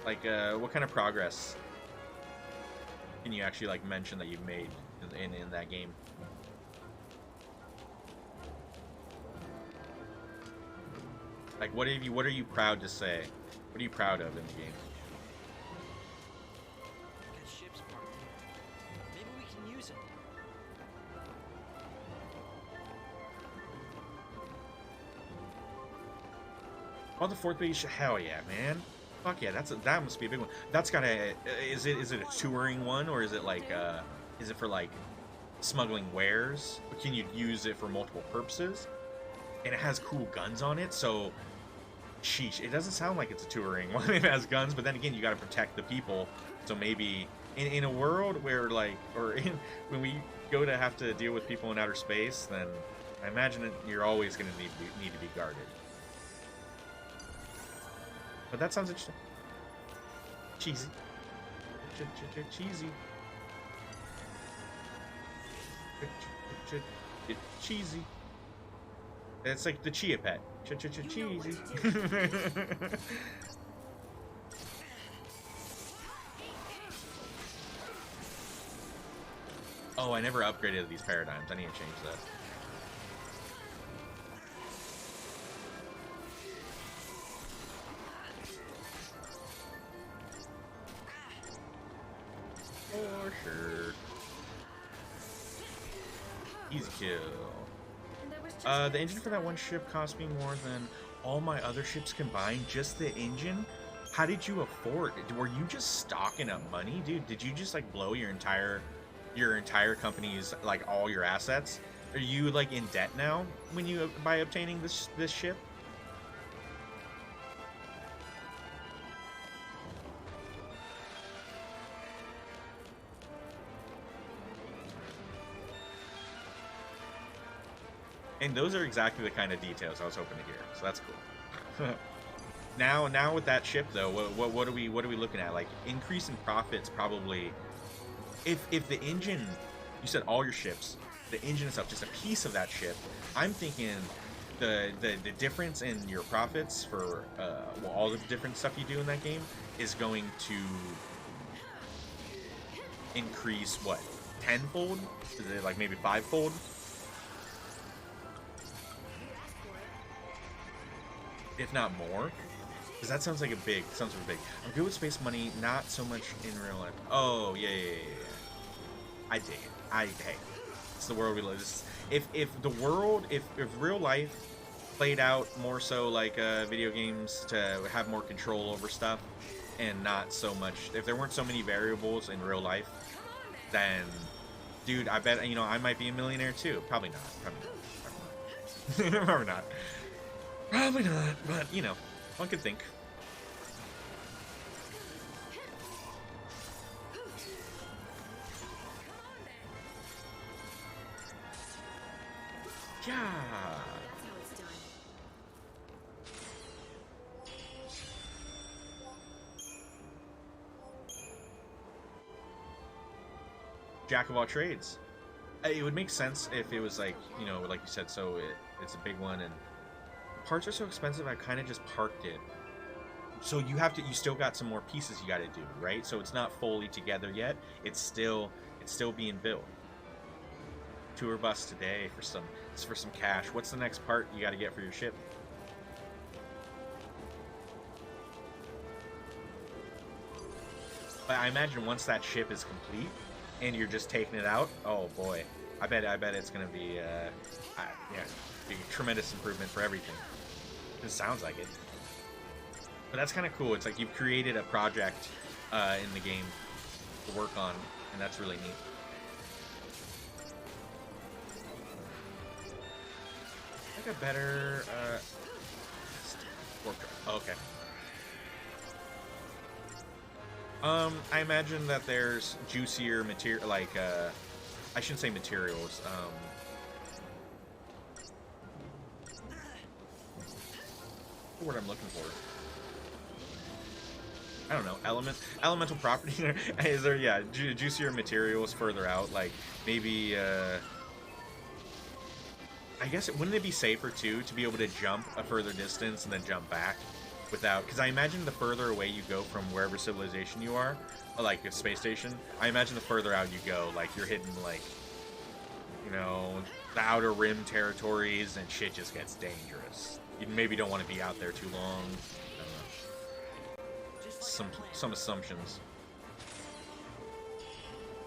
Like, what kind of progress can you actually like mention that you've made in that game? Like, what are you proud to say? What are you proud of in the game? That ship's parked here. Maybe we can use it. Oh, the fourth base. Hell yeah, man. Fuck yeah, that must be a big one. That's gotta. Is it a touring one, or is it like is it for like smuggling wares? Or can you use it for multiple purposes? And it has cool guns on it, so sheesh. It doesn't sound like it's a touring one if it has guns, but then again, you got to protect the people. So maybe in a world where like, or in when we go to have to deal with people in outer space, then I imagine you're always going to need to be guarded. But that sounds interesting. Cheesy. Cheesy. Cheesy. It's like the chia pet. Cheesy. Oh, I never upgraded these paradigms. I need to change that. For sure. Easy kill. The engine for that one ship cost me more than all my other ships combined. Just the engine? How did you afford it? Were you just stocking up money, dude? Did you just like blow your entire company's like all your assets? Are you like in debt now when you by obtaining this ship? And those are exactly the kind of details I was hoping to hear. So that's cool. Now with that ship though, what are we looking at? Like increase in profits probably. If the engine, you said all your ships, the engine itself, just a piece of that ship. I'm thinking the difference in your profits for well, all the different stuff you do in that game is going to increase what, tenfold? Is it like maybe fivefold? If not more, because that sounds like sounds really big. I'm good with space money, not so much in real life. Oh yeah. I dig it. Hey, it's the world we live. If real life played out more so like video games to have more control over stuff, and not so much. If there weren't so many variables in real life, then, dude, I bet I might be a millionaire too. Probably not. Probably not. Probably not. Probably not, but, one could think. Yeah. Jack of all trades. It would make sense if it was like, like you said, so it's a big one, and parts are so expensive, I kind of just parked it. So you still got some more pieces you got to do, right? So it's not fully together yet. It's still being built. Tour bus today for some cash. What's the next part you got to get for your ship? But I imagine once that ship is complete and you're just taking it out, oh boy, I bet it's gonna be be a tremendous improvement for everything. It sounds like it. But that's kind of cool. It's like you've created a project in the game to work on, and that's really neat. I think a better okay. I imagine that there's juicier material, like I shouldn't say materials. What's the word I'm looking for? I don't know. Elemental property. Is there? Yeah, juicier materials further out. Like maybe. I guess wouldn't it be safer too to be able to jump a further distance and then jump back? without, because I imagine the further away you go from wherever civilization you are, like a space station, I imagine the further out you go, like you're hitting like, you know, the outer rim territories, and shit just gets dangerous. You maybe don't want to be out there too long. Some assumptions.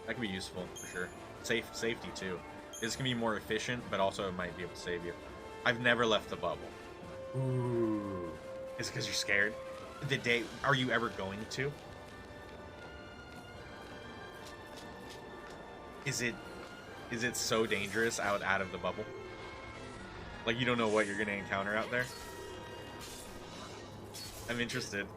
That can be useful for sure. Safety too. This can be more efficient, but also it might be able to save you. I've never left the bubble. Ooh. Is it because you're scared? Are you ever going to? Is it so dangerous out of the bubble? Like you don't know what you're gonna encounter out there? I'm interested.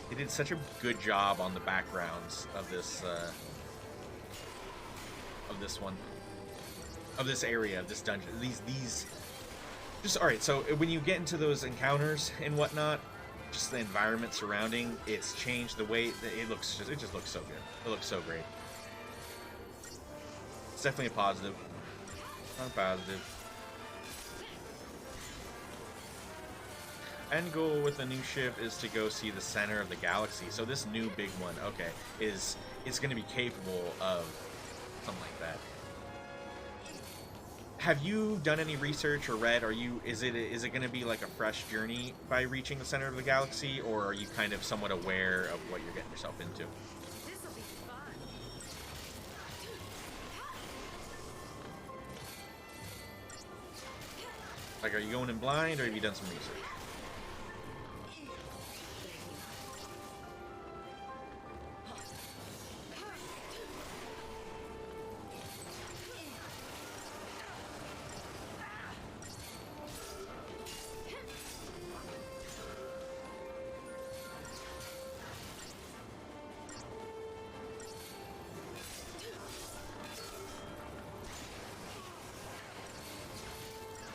They did such a good job on the backgrounds of this area, of this dungeon. These just all right. So when you get into those encounters and whatnot, just the environment surrounding, it's changed the way that it looks. It just looks so good. It looks so great. It's definitely a positive. Not a positive. End goal with the new ship is to go see the center of the galaxy. So this new big one, okay, is going to be capable of something like that. Have you done any research or read? Is it going to be like a fresh journey by reaching the center of the galaxy, or are you kind of somewhat aware of what you're getting yourself into? This'll be fun. Like, are you going in blind, or have you done some research?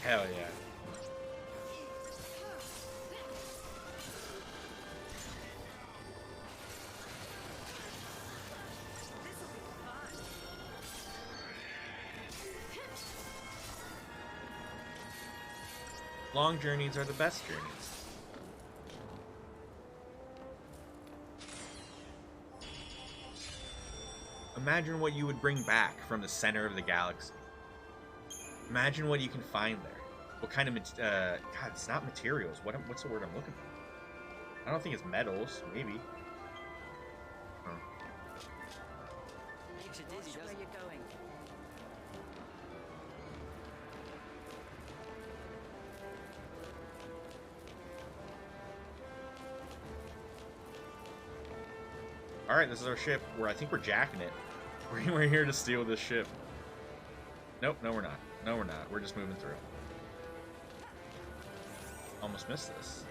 Hell yeah. This'll be fun. Long journeys are the best journeys. Imagine what you would bring back from the center of the galaxy. Imagine what you can find there. What kind of God, it's not materials. What's the word I'm looking for? I don't think it's metals. Maybe. Huh. Makes you dizzy, Where doesn't you it? going? All right, this is our ship. I think we're jacking it. We're here to steal this ship. Nope, no we're not. No we're not. We're just moving through. Almost missed this.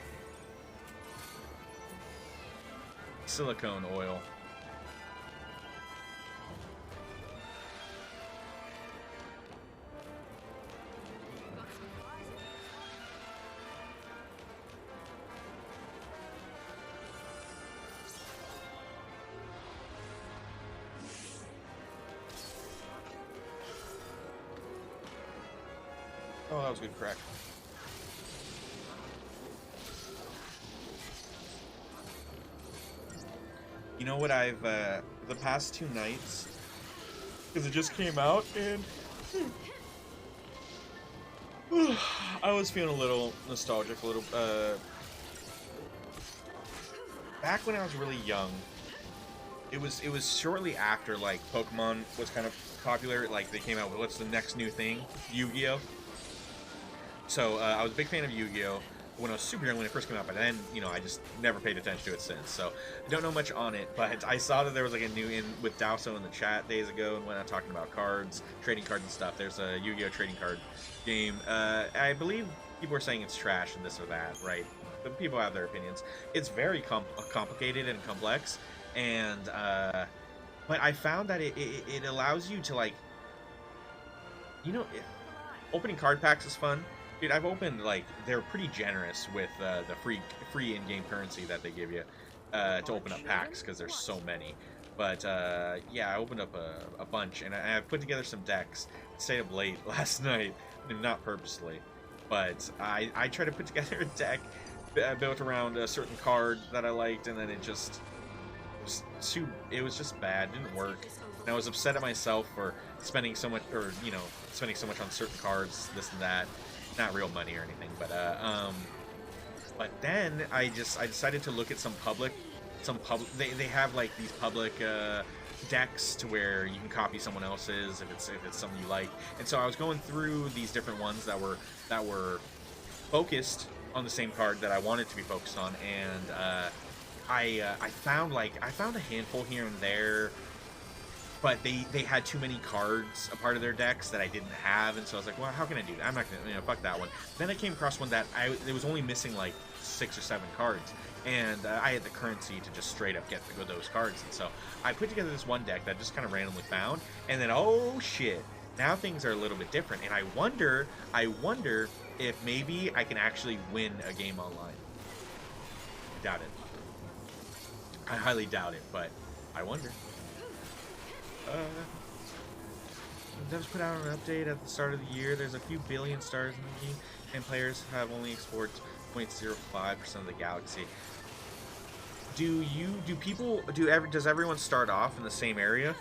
Silicone oil. Oh, that was a good crack. You know what I've, the past 2 nights, because it just came out, and I was feeling a little nostalgic, back when I was really young, it was shortly after, like, Pokemon was kind of popular, like, they came out with, what's the next new thing? Yu-Gi-Oh! So, I was a big fan of Yu-Gi-Oh! When I was super young, when it first came out, but then, you know, I just never paid attention to it since, so I don't know much on it, but I saw that there was, like, a new, with Dowso in the chat days ago, and when I'm talking about cards, trading cards and stuff, there's a Yu-Gi-Oh! Trading card game. I believe people are saying it's trash and this or that, right? But people have their opinions. It's very complicated and complex, and but I found that it allows you to, like, you know, opening card packs is fun. Dude, I've opened, like, they're pretty generous with the free in-game currency that they give you to open up packs because there's so many. But yeah, I opened up a bunch, and I put together some decks. Stayed up late last night, not purposely, but I tried to put together a deck built around a certain card that I liked, and then it was just bad. Didn't work. And I was upset at myself for spending so much, or spending so much on certain cards, this and that. Not real money or anything, but then I decided to look at some public. They have like these public decks to where you can copy someone else's if it's something you like. And so I was going through these different ones that were focused on the same card that I wanted to be focused on, and I found a handful here and there, but they had too many cards a part of their decks that I didn't have, and so I was like, well, how can I do that? I'm not gonna, fuck that one. Then I came across one that it was only missing like 6 or 7 cards, and I had the currency to just straight up get those cards, and so I put together this one deck that I just kind of randomly found, and then oh shit, now things are a little bit different, and I wonder if maybe I can actually win a game online. I doubt it. I highly doubt it, but I wonder. Devs put out an update at the start of the year. There's a few billion stars in the game, and players have only explored 0.05% of the galaxy. Does everyone start off in the same area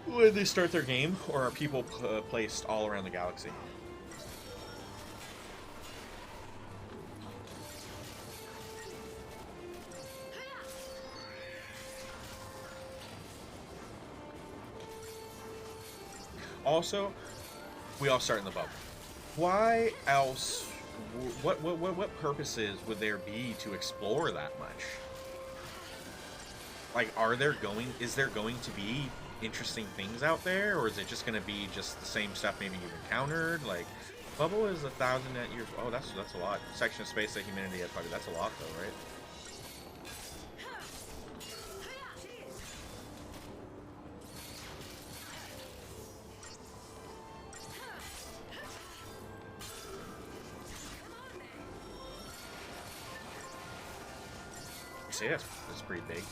when they start their game, or are people placed all around the galaxy? Also, we all start in the bubble. Why else? What purposes would there be to explore that much? Like, is there going to be interesting things out there, or is it just going to be just the same stuff maybe you've encountered? Like, bubble is 1,000 net years. Oh, that's a lot. Section of space that humanity has probably. That's a lot, though, right? See, that's pretty big.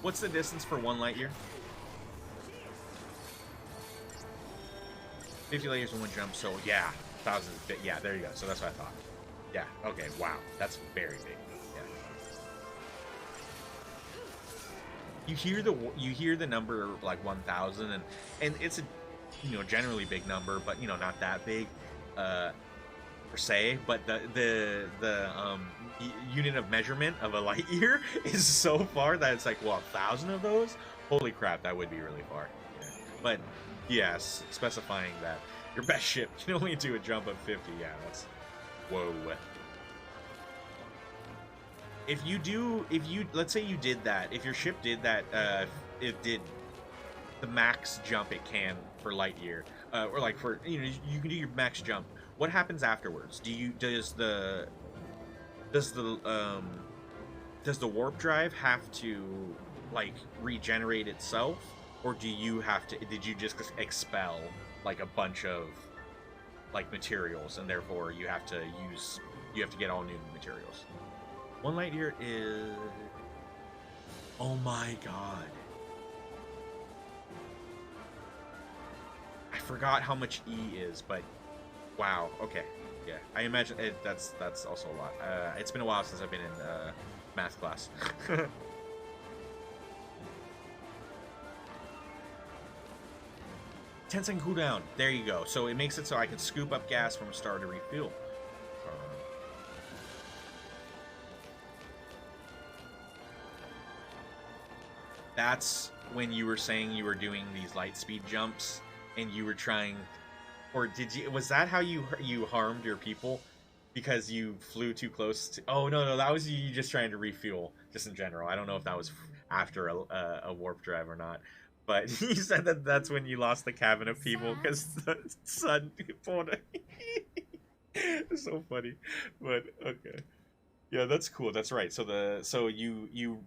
What's the distance for 1 light year? 50 light years in 1 jump, so yeah, 1,000. Yeah, there you go. So that's what I thought. Yeah. Okay. Wow, that's very big. Yeah. You hear the number like 1,000, and it's a generally big number, but not that big per se, but the unit of measurement of a light year is so far that it's like, well, 1,000 of those, holy crap, that would be really far. Yeah. But yes, specifying that your best ship can only do a jump of 50, yeah, that's whoa. Let's say you did that, if your ship did that, it did the max jump it can for light year, or like for you can do your max jump. What happens afterwards? Does the warp drive have to like regenerate itself, or did you just expel like a bunch of like materials, and therefore you have to get all new materials? 1 light year is, oh my god, I forgot how much E is, but wow, okay, yeah, I imagine that's also a lot. It's been a while since I've been in math class. 10-second cooldown. There you go. So it makes it so I can scoop up gas from a star to refuel. That's when you were saying you were doing these light speed jumps, and you were trying, or was that how you harmed your people? Because you flew too close to... Oh, no, that was you just trying to refuel, just in general. I don't know if that was after a warp drive or not. But he said that that's when you lost the cabin of people because the sun pulled it. It's so funny, but okay. Yeah, that's cool. That's right. So you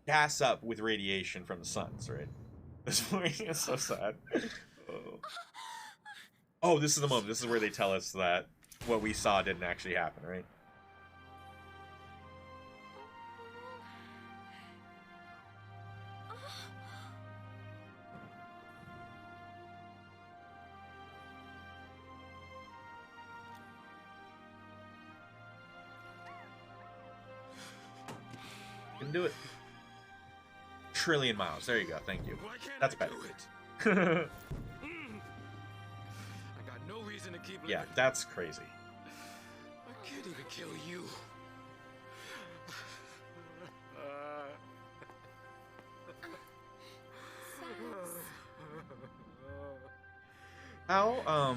gas up with radiation from the suns, right? This point is so sad. Oh. Oh, this is the moment. This is where they tell us that what we saw didn't actually happen, right? Can do it. Trillion miles. There you go. Thank you. That's better. I got no reason to keep living. Yeah, that's crazy. I can't even kill you. How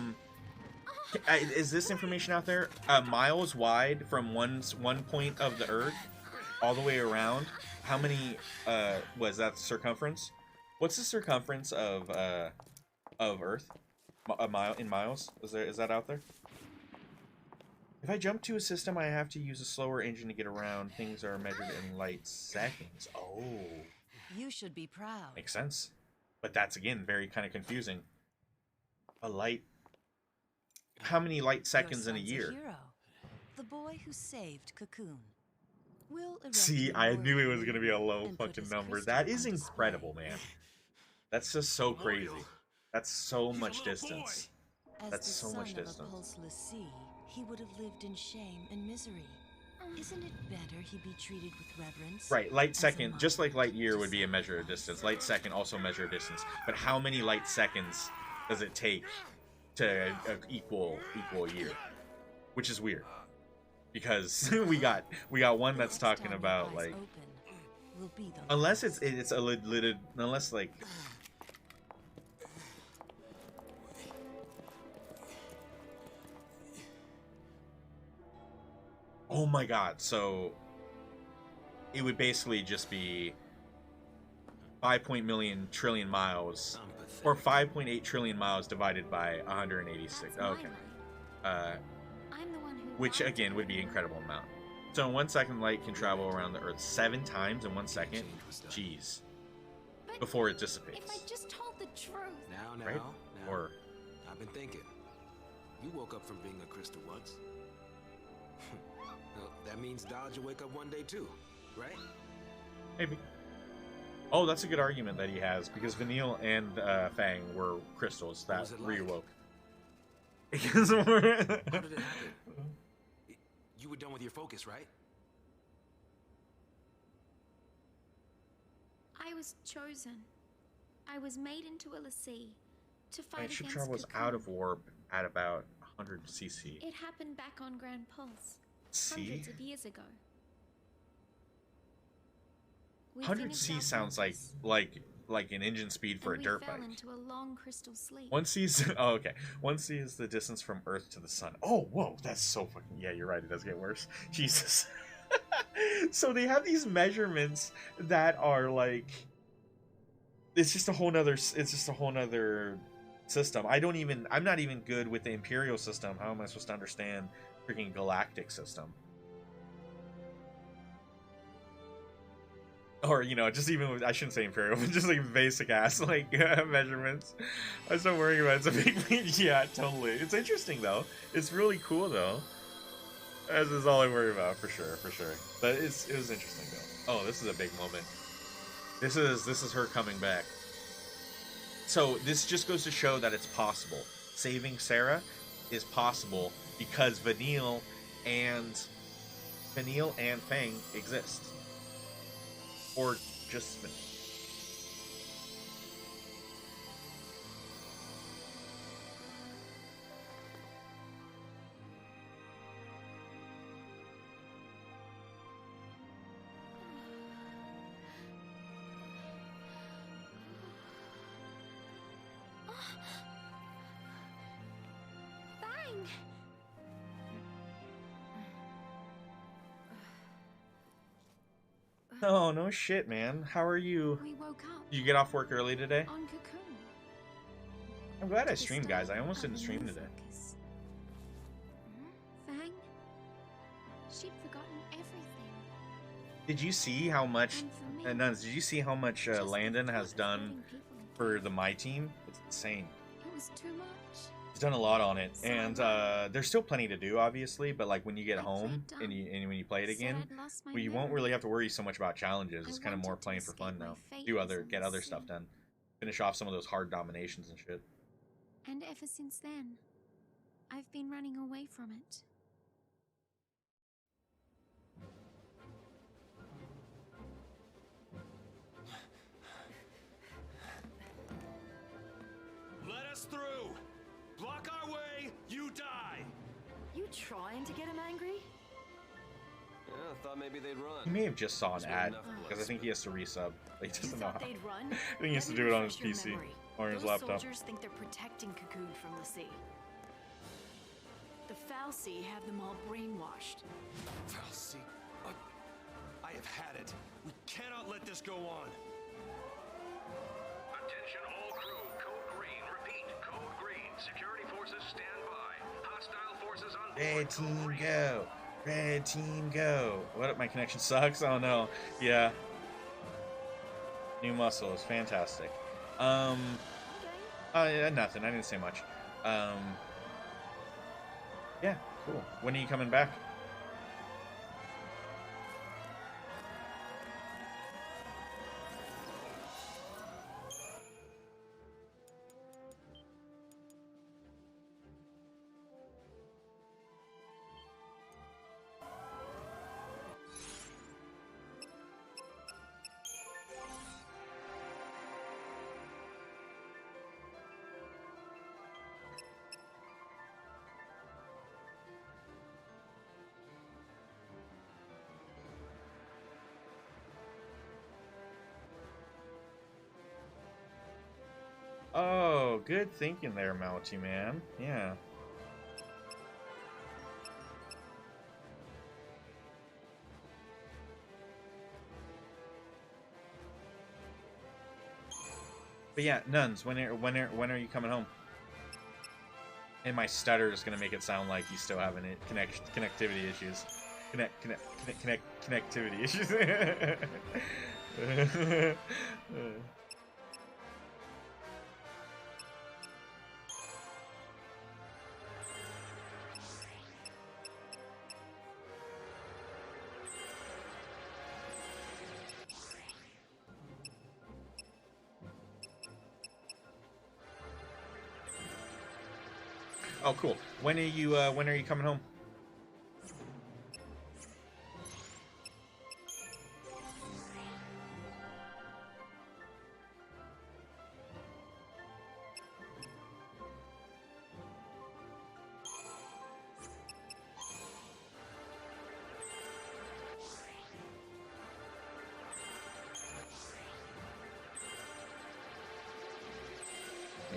is this information out there? Miles wide from one point of the Earth all the way around. How many was that circumference? What's the circumference of Earth? A mile in miles? Is that out there? If I jump to a system, I have to use a slower engine to get around. Things are measured in light seconds. Oh, You should be proud. makes sense. But that's again very kind of confusing. A light. How many light seconds in a Your year? son's hero. The boy who saved Cocoon. We'll erect See, a I knew it was memorial gonna be a low and put fucking his number. crystal That is on incredible, display. man. That's just so crazy. Memorial. That's so He's a much little distance. As That's the so son much of a distance. pulseless sea, he would have lived in shame and misery. Isn't it better he be treated with reverence? Right, light as a second, just like light monument year to would be a measure of distance. Light second also measure of distance. But how many light seconds does it take to equal a year? Which is weird, because we got one that's Next talking time about your eyes like open will be the unless last. it's a little unless like oh my god, so it would basically just be 5 million trillion miles or 5.8 trillion miles divided by 186. Okay. I'm the one who Which again would be an incredible amount. So in 1 second, light can travel around the Earth 7 times in 1 second. Jeez. Before it If I dissipates, just told the truth. Now, right? now. Or I've been thinking. You woke up from being a crystal once. Well, that means Dodge will wake up one day too, right? maybe. Oh, that's a good argument that he has because Vanille and Fang were crystals that was it like? reawoke. Because we're How did it happen? You were done with your focus, right? I was chosen. I was made into a lassie to fight And ship against travel was Cocoon. out of warp at about 100 cc. It happened back on Grand Pulse, C? hundreds of years ago. We 100 finished C our sounds purpose, like an engine speed for a and dirt we fell bike. into a long crystal sleep. 1 C is oh okay. 1 C is the distance from Earth to the sun. Oh whoa, that's so fucking yeah. You're right. It does get worse. Jesus. So they have these measurements that are like it's just a whole nother system. I'm not even good with the imperial system. How am I supposed to understand freaking galactic system? Or just even with, I shouldn't say imperial, but just like basic ass like measurements. I'm so worried about it. It's a big yeah, totally. It's interesting though. It's really cool though. This is all I worry about for sure. But it was interesting though. Oh, this is a big moment. This is her coming back. So this just goes to show that it's possible. Saving Sarah is possible because Vanille and Fang exist. Or just Vanille. Bang! Oh, no shit, man. How are you? We woke up You get off work early today? on Cocoon. I'm glad I To the streamed, guys. I start almost of didn't a stream new today. focus. Fang, she'd forgotten everything. Did you see how much, And for me, Nuns, did you see how much just the Landon thought has of done letting people for go, the My Team? It's insane. it was too much. He's done a lot on it, So and there's still plenty to do, obviously. But like when you get I home played and when you play it Said again, I'd lost my well, you won't memory. really have to worry so much about challenges. It's I kind of more wanted to playing for fun escape my now. fate Get in the other stuff sea. done. Finish off some of those hard dominations and shit. And ever since then, I've been running away from it. Let us through! Block our way, you die! You trying to get him angry? Yeah, I thought maybe they'd He run. may have just saw an There's ad enough because I blood think he has to resub. But he You doesn't know how. thought they'd run? I think he has to Let do me it on his refresh your PC memory. or his Those laptop. soldiers think they're protecting Cocoon from the sea. The Foul Sea have them all brainwashed. Falsey, I have had it. We cannot let this go on. Attention all crew, code green. Repeat, code green. Security forces stand by. Hostile forces on board. Red Code team green. go. Red team go. What? My connection sucks. Oh no. Yeah. New muscle is fantastic. Okay. Yeah, nothing. I didn't say much. Yeah, cool. When are you coming back? Oh, good thinking there, Mounty man. Yeah. But yeah, Nuns, when are you coming home? And my stutter is gonna make it sound like you still having it connectivity issues. Connectivity issues. Oh, cool. When are you coming home?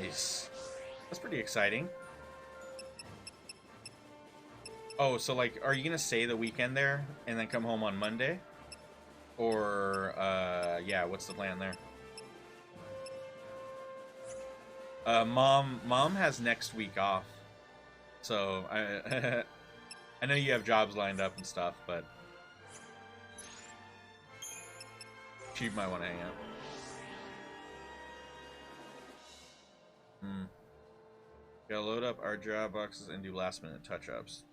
Nice. That's pretty exciting. Oh, so like, are you gonna stay the weekend there and then come home on Monday? Or, yeah, what's the plan there? Mom has next week off. So, I know you have jobs lined up and stuff, but she might want to hang out. Gotta load up our job boxes and do last minute touch-ups.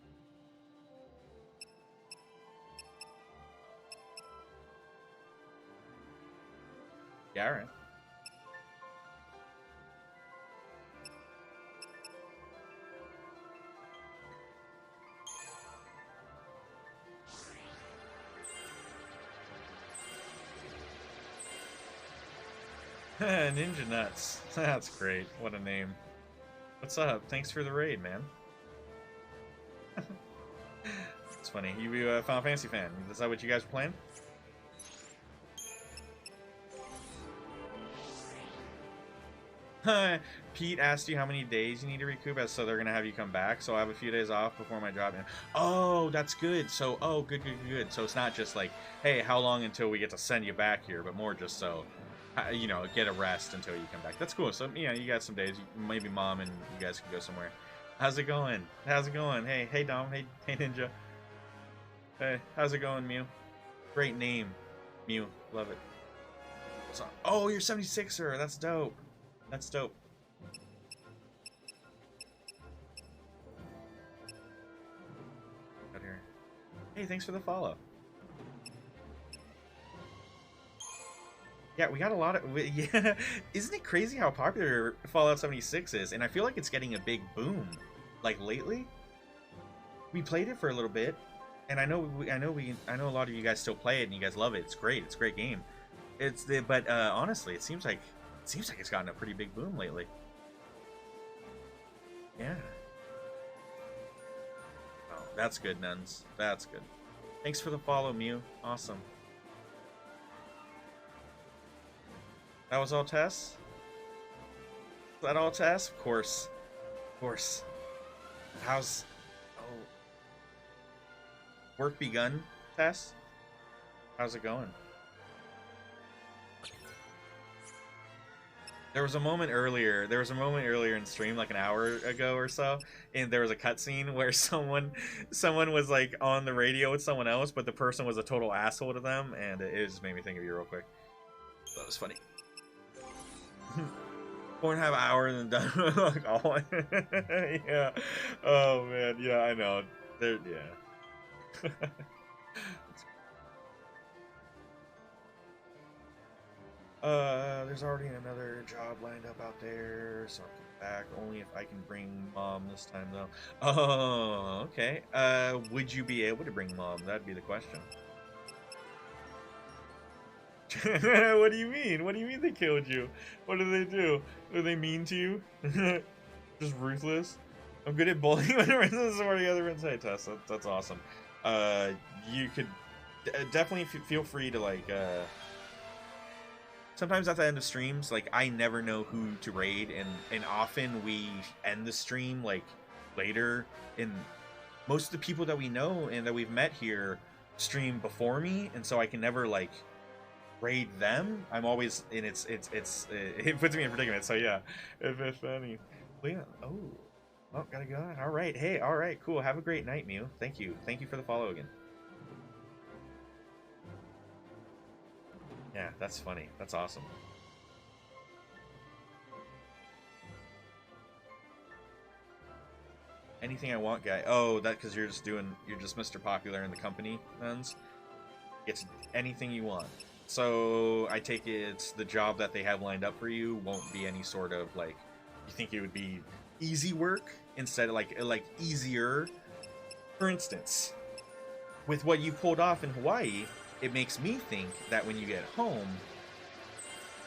Yeah, alright. Ninja Nuts. That's great. What a name. What's up? Thanks for the raid, man. It's funny. You a Final Fantasy fan? Is that what you guys were playing? Pete asked you how many days you need to recoup, as so they're gonna have you come back. So I have a few days off before my job. Oh, that's good. So, oh, good. So it's not just like, hey, how long until we get to send you back here, but more just so, you know, get a rest until you come back. That's cool. So, you know, you got some days. Maybe mom and you guys can go somewhere. How's it going? How's it going? Hey, Dom. Hey, Ninja. Hey, how's it going, Mew? Great name, Mew. Love it. So, oh, you're 76er. That's dope. That's dope. Out here. Hey, thanks for the follow. Yeah, we got a lot of... Yeah, isn't it crazy how popular Fallout 76 is? And I feel like it's getting a big boom, like, lately. We played it for a little bit, and I know a lot of you guys still play it, and you guys love it. It's great. It's a great game. But honestly, it seems like it's gotten a pretty big boom lately. Yeah. Oh, that's good, Nuns. That's good. Thanks for the follow, Mew. Awesome. That was all Tess? Is that all Tess? Of course. Of course. How's... Oh. Work begun, Tess? How's it going? There was a moment earlier in stream, like an hour ago or so, and there was a cutscene where someone was like on the radio with someone else, but the person was a total asshole to them, and it just made me think of you real quick. That was funny. 4.5 hours and done. Like, oh, yeah. Oh man, yeah, I know. There, yeah. There's already another job lined up out there, so I'll come back only if I can bring mom this time, though. Oh, okay. Would you be able to bring mom? That'd be the question. What do you mean? What do you mean they killed you? What did they do? Were they mean to you? Just ruthless? I'm good at bullying when the other friends. Hey, Tess, that's awesome. You could definitely feel free to, like, sometimes at the end of streams, like, I never know who to raid, and often we end the stream, like, later, and most of the people that we know and that we've met here stream before me, and so I can never, like, raid them. I'm always, and it puts me in predicament, so yeah, if any. Well, yeah. Oh, gotta go. All right, hey, all right, cool. Have a great night, Mew. Thank you for the follow again. Yeah, that's funny. That's awesome. Anything I want, guy. Oh, that because you're just Mr. Popular in the company, Nuns. It's anything you want. So I take it it's the job that they have lined up for you won't be any sort of, like, you think it would be easy work instead of like easier. For instance, with what you pulled off in Hawaii, it makes me think that when you get home,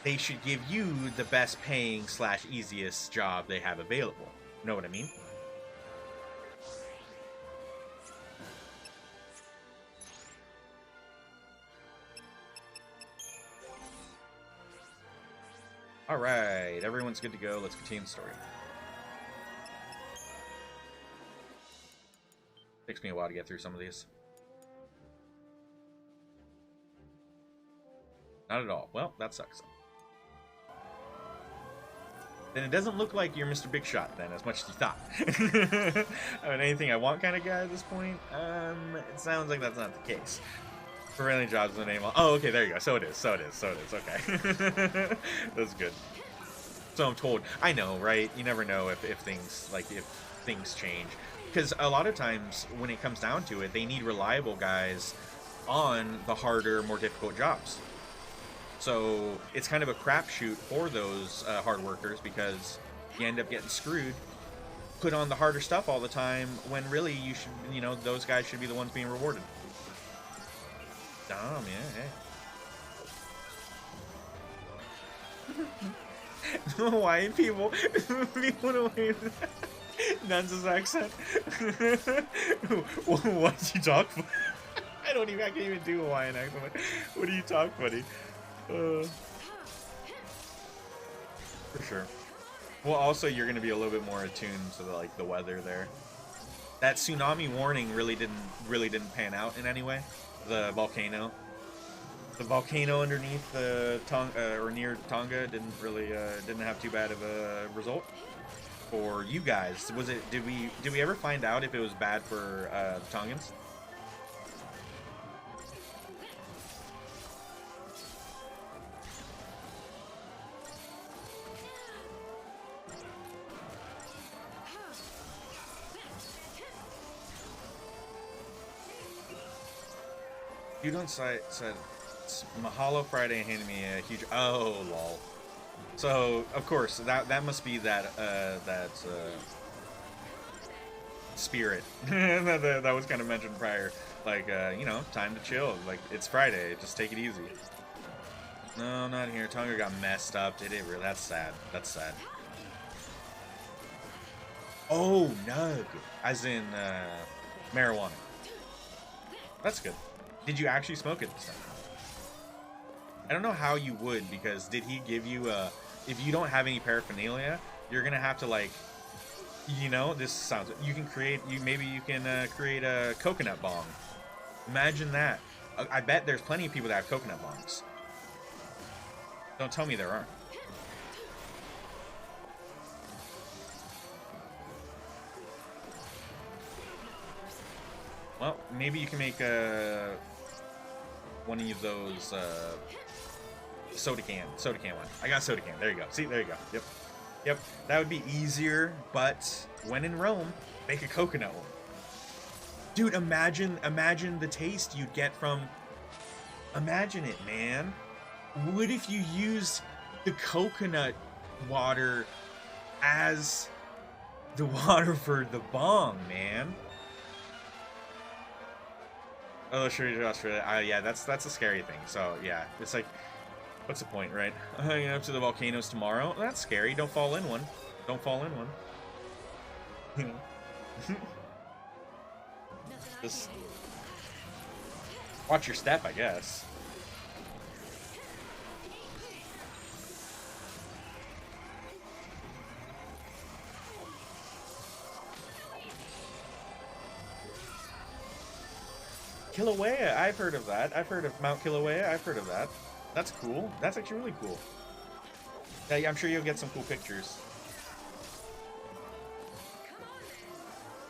they should give you the best paying / easiest job they have available. You know what I mean? Alright, everyone's good to go. Let's continue the story. Takes me a while to get through some of these. Not at all. Well, that sucks. Then it doesn't look like you're Mr. Big Shot, then, as much as you thought. I mean, anything I want kind of guy at this point? It sounds like that's not the case. Prevailing jobs in the name of... Oh, okay, there you go. So it is. Okay. That's good. So I'm told. I know, right? You never know if things change. Because a lot of times, when it comes down to it, they need reliable guys on the harder, more difficult jobs. So it's kind of a crapshoot for those hard workers, because you end up getting screwed. Put on the harder stuff all the time, when really you should, those guys should be the ones being rewarded. Dumb, yeah. Hawaiian people. Nun's accent. What did you talk for? I can't even do a Hawaiian accent. What do you talk, buddy? For sure. Well, also you're gonna be a little bit more attuned to the weather there. That tsunami warning really didn't pan out in any way. The volcano underneath the Tonga or near Tonga didn't have too bad of a result for you guys. Was it? Did we ever find out if it was bad for the Tongans? Dude on site said, Mahalo Friday handed me a huge... Oh, lol. So, of course, that must be that spirit that was kind of mentioned prior. Like, you know, time to chill. Like, it's Friday. Just take it easy. No, not here. Tonga got messed up. Did it really? That's sad. That's sad. Oh, nug. As in, marijuana. That's good. Did you actually smoke it this time? I don't know how you would, because did he give you if you don't have any paraphernalia, you're gonna have to, like, you know, this sounds, you can create, maybe you can create a coconut bong. Imagine that. I bet there's plenty of people that have coconut bongs. Don't tell me there aren't. Well, maybe you can make one of those soda can one. I got soda can. There you go. See, there you go. Yep. That would be easier, but when in Rome, make a coconut one. Dude, imagine the taste you'd get from. Imagine it, man. What if you used the coconut water as the water for the bong, man? Oh, sure, yeah, that's a scary thing. So yeah, it's like, what's the point, right? Hanging up to the volcanoes tomorrow. That's scary. Don't fall in one. Don't fall in one. You know. Just watch your step, I guess. Kilauea, I've heard of that. I've heard of Mount Kilauea. I've heard of that. That's cool. That's actually really cool. Yeah, I'm sure you'll get some cool pictures.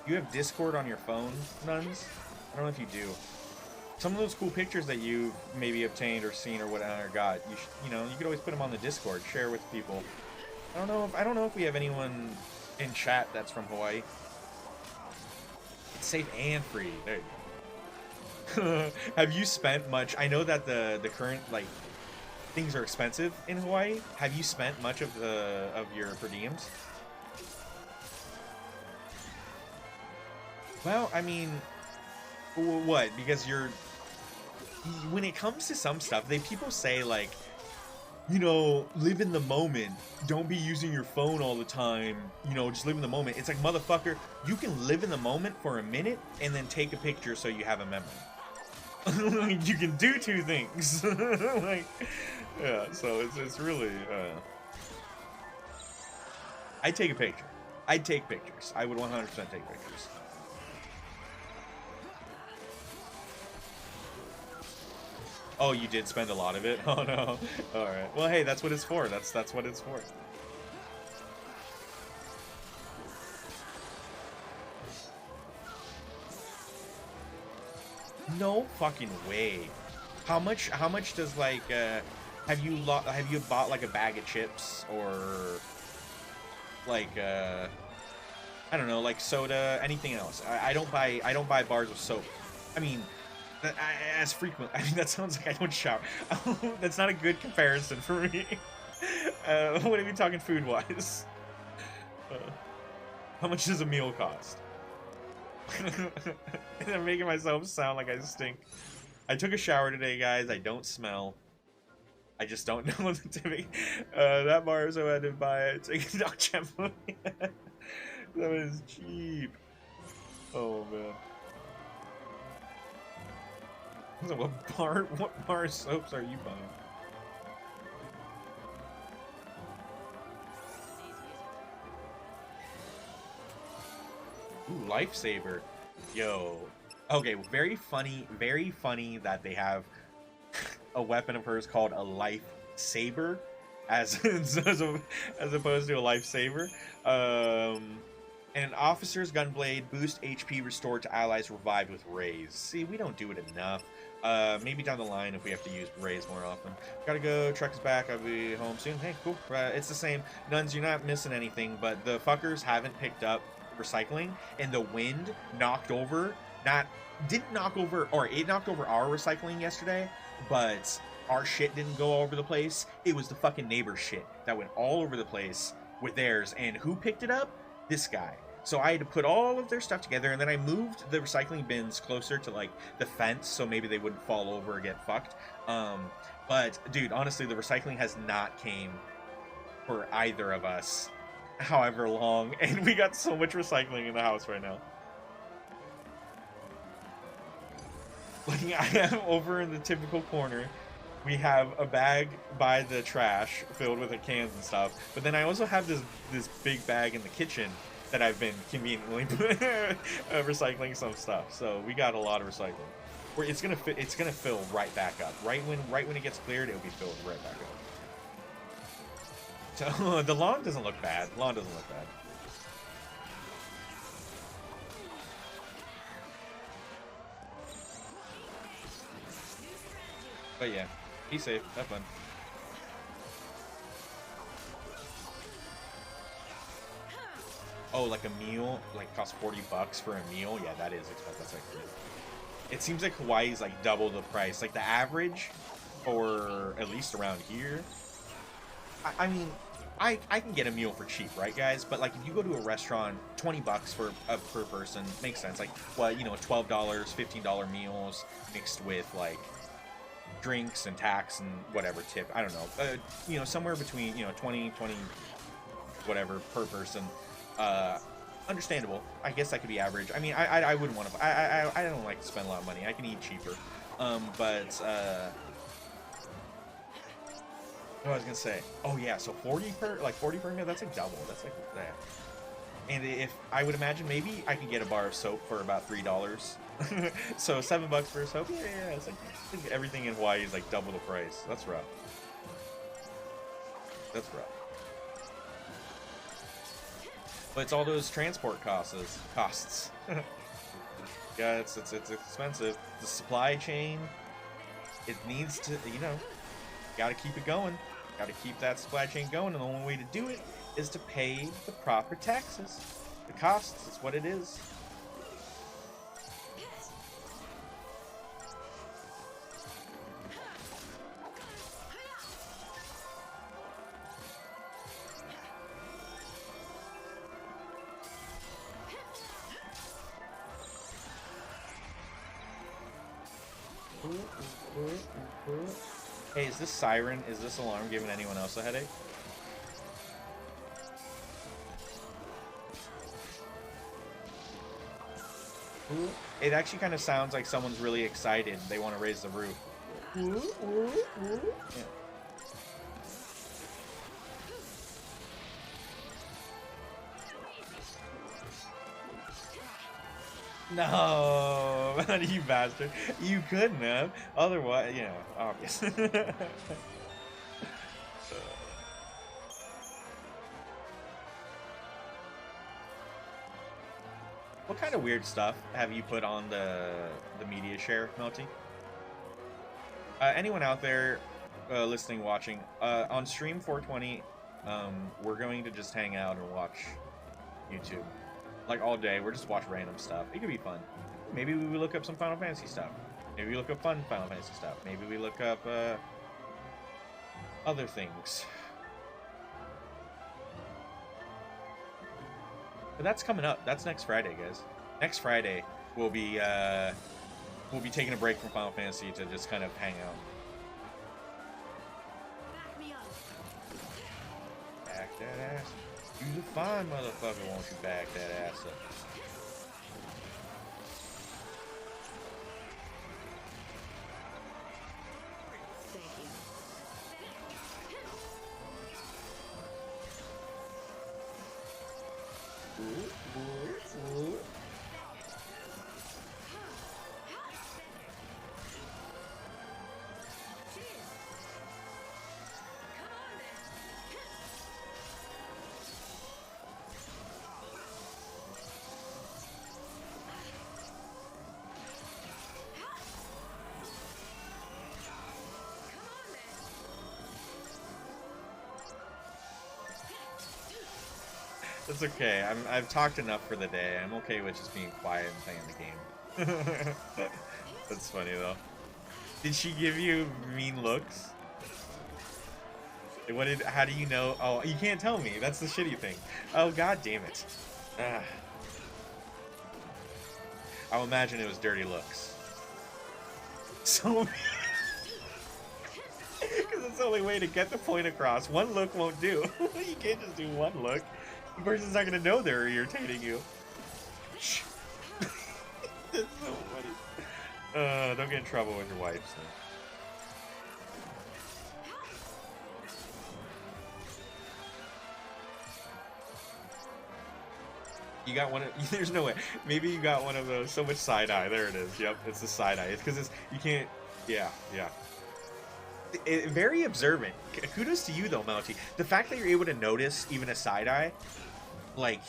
You have Discord on your phone, Nuns? I don't know if you do. Some of those cool pictures that you maybe obtained or seen or whatever got, you know, you could always put them on the Discord, share with people. I don't know if we have anyone in chat that's from Hawaii. It's safe and free. There you go. Have you spent much? I know that the current, like, things are expensive in Hawaii. Have you spent much of your per diems? Well, I mean, what? Because when it comes to some stuff, people say, like, you know, live in the moment. Don't be using your phone all the time. You know, just live in the moment. It's like, motherfucker, you can live in the moment for a minute and then take a picture so you have a memory. You can do two things. Like, yeah, so it's really I'd take a picture. I'd take pictures. I would 100% take pictures. Oh, you did spend a lot of it? Oh no. Alright. Well, hey, that's what it's for. That's what it's for. No fucking way. How much does, like, have you bought, like, a bag of chips or, like, I don't know, like soda, anything else? I don't buy bars of soap. I mean, as frequent. I mean, that sounds like I don't shower. That's not a good comparison for me. What are we talking food-wise? How much does a meal cost? I'm making myself sound like I stink. I took a shower today, guys. I don't smell. I just don't know what to make. That bar, so I had to buy it. That was cheap. Oh man. So what bar soaps are you buying? Ooh, lifesaver. Yo. Okay, very funny that they have a weapon of hers called a lifesaver as opposed to a lifesaver. And an officer's gunblade, boost HP restored to allies revived with raise. See, we don't do it enough. Maybe down the line if we have to use raise more often. Gotta go, truck is back, I'll be home soon. Hey, cool. It's the same. Nuns, you're not missing anything, but the fuckers haven't picked up recycling, and the wind knocked over, didn't knock over, or it knocked over our recycling yesterday, but our shit didn't go all over the place. It was the fucking neighbor's shit that went all over the place with theirs, and who picked it up? This guy. So I had to put all of their stuff together, and then I moved the recycling bins closer to like the fence so maybe they wouldn't fall over or get fucked. But dude, honestly, the recycling has not came for either of us however long, and we got so much recycling in the house right now. Like, I am over in the typical corner. We have a bag by the trash filled with the cans and stuff, but then I also have this big bag in the kitchen that I've been conveniently recycling some stuff. So we got a lot of recycling. Where it's gonna fill right back up. Right when it gets cleared, it'll be filled right back up. So the lawn doesn't look bad. Lawn doesn't look bad. But yeah, be safe. Have fun. Oh, like a meal, like costs $40 for a meal. Yeah, that is expensive. That's like, it seems like Hawaii's like double the price. Like the average, for at least around here. I mean, I can get a meal for cheap, right, guys? But like if you go to a restaurant, $20 for per person makes sense. Like what, you know, $12, $15 meals mixed with like drinks and tax and whatever tip. I don't know. You know, somewhere between, you know, 20 whatever per person. Understandable. I guess that could be average. I mean, I wouldn't want to. I don't like to spend a lot of money. I can eat cheaper. But what I was gonna say. Oh yeah, so 40 per meal. That's like double. That's like that. And if I would imagine, maybe I could get a bar of soap for about $3. So $7 for soap. Yeah. It's like I think everything in Hawaii is like double the price. That's rough. That's rough. But it's all those transport costs. Yeah, it's expensive. The supply chain, it needs to, you know, gotta keep it going. Gotta keep that supply chain going, and the only way to do it is to pay the proper taxes. The costs is what it is. Hey, is this alarm giving anyone else a headache? It actually kind of sounds like someone's really excited. They want to raise the roof. Yeah. No, you bastard. You couldn't have. Otherwise, you know, obvious. What kind of weird stuff have you put on the media share, Melty? Anyone out there listening, watching, on stream 420, we're going to just hang out and watch YouTube. Like all day, we're just watch random stuff. It could be fun. Maybe we look up some Final Fantasy stuff. Maybe we look up fun Final Fantasy stuff. Maybe we look up other things. But that's coming up. That's next Friday, guys. Next Friday, we'll be taking a break from Final Fantasy to just kind of hang out. Back me up. Back that ass. You the fine motherfucker, won't you back that ass up? Thank you. Ooh. It's okay. I've talked enough for the day. I'm okay with just being quiet and playing the game. That's funny though. Did she give you mean looks? What did? How do you know? Oh, you can't tell me. That's the shitty thing. Oh, god damn it. I'll imagine it was dirty looks. So, because it's the only way to get the point across. One look won't do. You can't just do one look. The person's not gonna know they're irritating you. That's so funny. Don't get in trouble with your wife. So. You got one of, there's no way. Maybe you got one of those, so much side-eye. There it is. Yep, it's the side-eye. It's because you can't, yeah. Very observant. Kudos to you, though, Melty. The fact that you're able to notice even a side-eye, like,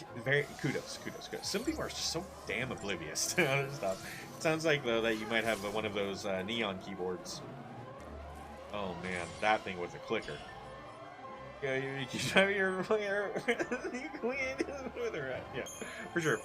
kudos. Some people are just so damn oblivious to other stuff. It sounds like, though, that you might have one of those neon keyboards. Oh, man, that thing was a clicker. Yeah, you show your queen with her, yeah, for sure.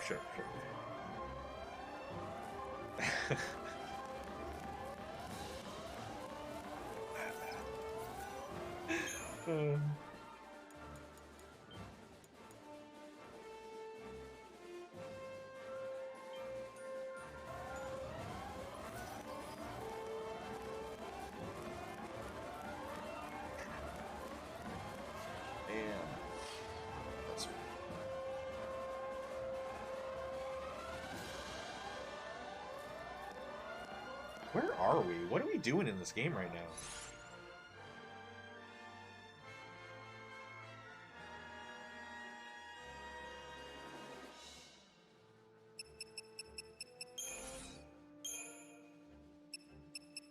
Where are we? What are we doing in this game right now?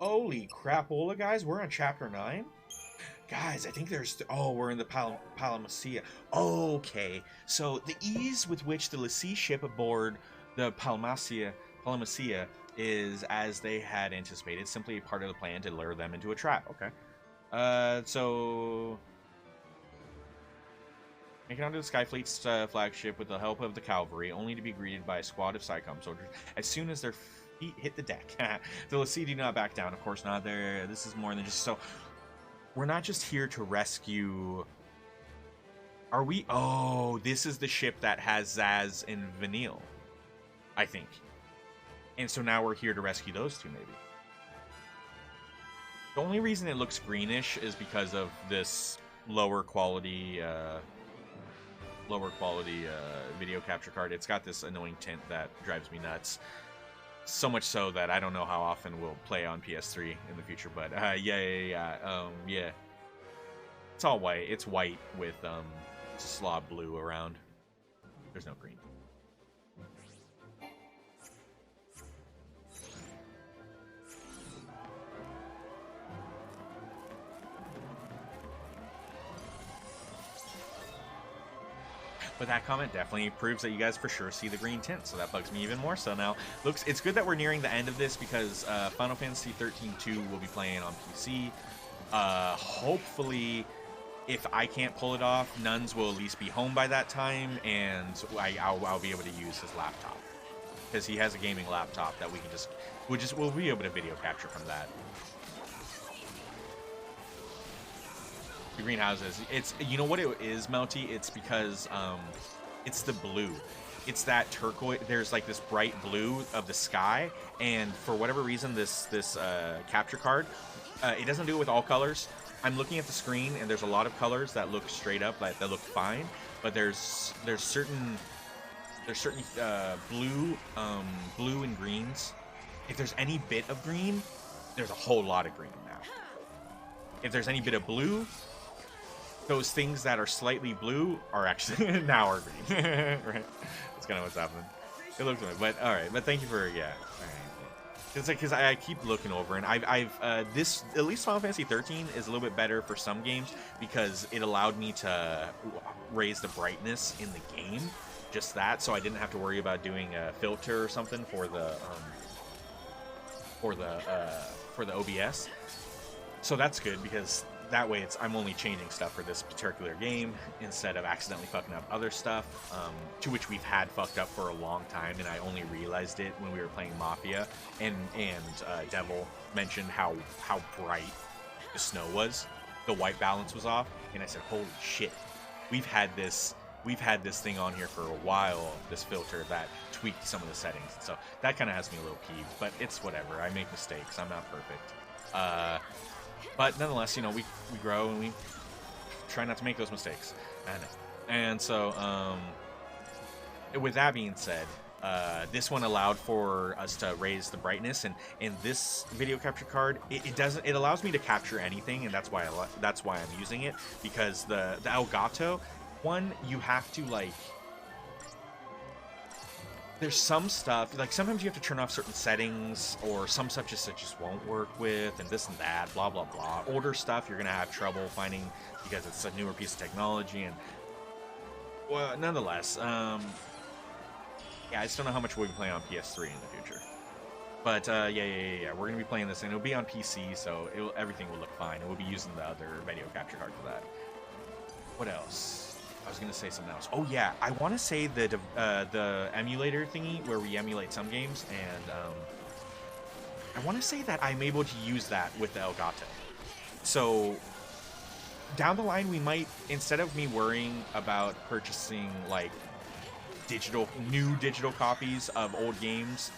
Holy crapola, guys. We're on chapter 9? Guys, I think there's... Oh, we're in the Palamassia. Okay. So, the ease with which the Lassie ship aboard the Palamassia is, as they had anticipated, simply a part of the plan to lure them into a trap. Okay. So... Make it onto the Skyfleet's flagship with the help of the cavalry, only to be greeted by a squad of Psycom soldiers as soon as their feet hit the deck. The Lassie do not back down, of course not. This is more than just... So, we're not just here to rescue... Are we... Oh, this is the ship that has Zaz and Vanille, I think. And so now we're here to rescue those two, maybe. The only reason it looks greenish is because of this lower quality video capture card. It's got this annoying tint that drives me nuts. So much so that I don't know how often we'll play on PS3 in the future. But yeah. It's all white. It's white with slob blue around. There's no green. But that comment definitely proves that you guys for sure see the green tint, so that bugs me even more so now. Looks, it's good that we're nearing the end of this because Final Fantasy XIII 2 will be playing on PC. Hopefully, if I can't pull it off, Nuns will at least be home by that time, and I'll be able to use his laptop. Because he has a gaming laptop that we can we'll be able to video capture from that. The greenhouses. It's, you know what it is, Melty? It's because it's the blue. It's that turquoise. There's like this bright blue of the sky, and for whatever reason, this capture card, it doesn't do it with all colors. I'm looking at the screen, and there's a lot of colors that look straight up, that look fine, but there's certain blue and greens. If there's any bit of green, there's a whole lot of green now. If there's any bit of blue, those things that are slightly blue are actually now are green. Right? That's kind of what's happening. It looks like, but all right. But thank you for, yeah. All right. It's like, because I keep looking over, and I've this, at least Final Fantasy 13 is a little bit better for some games because it allowed me to raise the brightness in the game, just that, so I didn't have to worry about doing a filter or something for the OBS. So that's good because that way I'm only changing stuff for this particular game instead of accidentally fucking up other stuff, to which we've had fucked up for a long time, and I only realized it when we were playing Mafia, and Devil mentioned how bright the snow was, the white balance was off, and I said, holy shit, we've had this thing on here for a while, this filter that tweaked some of the settings, so that kind of has me a little peeved, but it's whatever, I make mistakes, I'm not perfect. But nonetheless, you know, we grow and we try not to make those mistakes. And so, with that being said, this one allowed for us to raise the brightness, and this video capture card, it allows me to capture anything, and that's why I'm using it, because the Elgato one, you have to, like, there's some stuff, like sometimes you have to turn off certain settings, or some stuff just won't work with, and this and that, blah blah blah. Older stuff you're gonna have trouble finding because it's a newer piece of technology, and well, nonetheless, yeah, I just don't know how much we'll be playing on PS3 in the future. But yeah, we're gonna be playing this, and it'll be on PC, so everything will look fine, and we'll be using the other video capture card for that. What else? I was gonna say something else. Oh yeah, I want to say the emulator thingy where we emulate some games, and I want to say that I'm able to use that with the Elgato. So down the line, we might, instead of me worrying about purchasing like new digital copies of old games,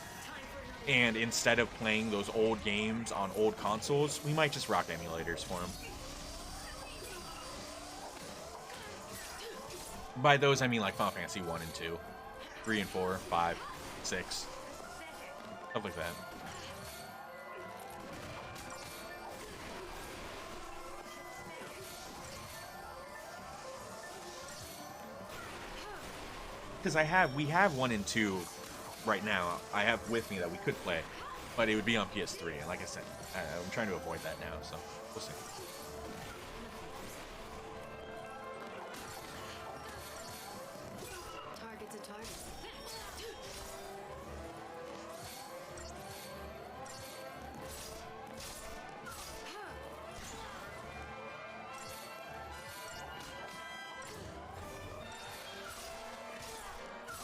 and instead of playing those old games on old consoles, we might just rock emulators for them. By those, I mean like Final Fantasy 1 and 2, 3 and 4, 5, 6, stuff like that. Because we have 1 and 2 right now. I have with me that we could play, but it would be on PS3. And like I said, I'm trying to avoid that now, so we'll see.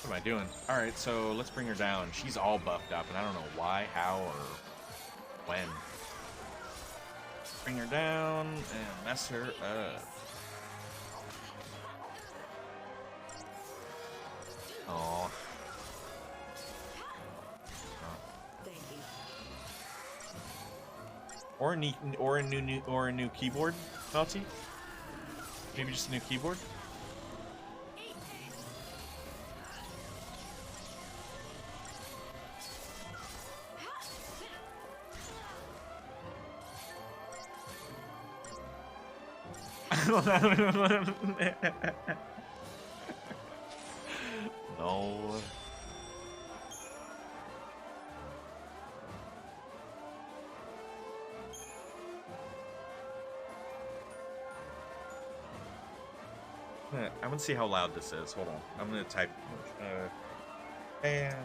What am I doing? Alright, so let's bring her down. She's all buffed up, and I don't know why, how, or when. Bring her down and mess her up. Aww. Or a new keyboard, Melty? Maybe just a new keyboard? No. I'm gonna see how loud this is. Hold on. I'm gonna type and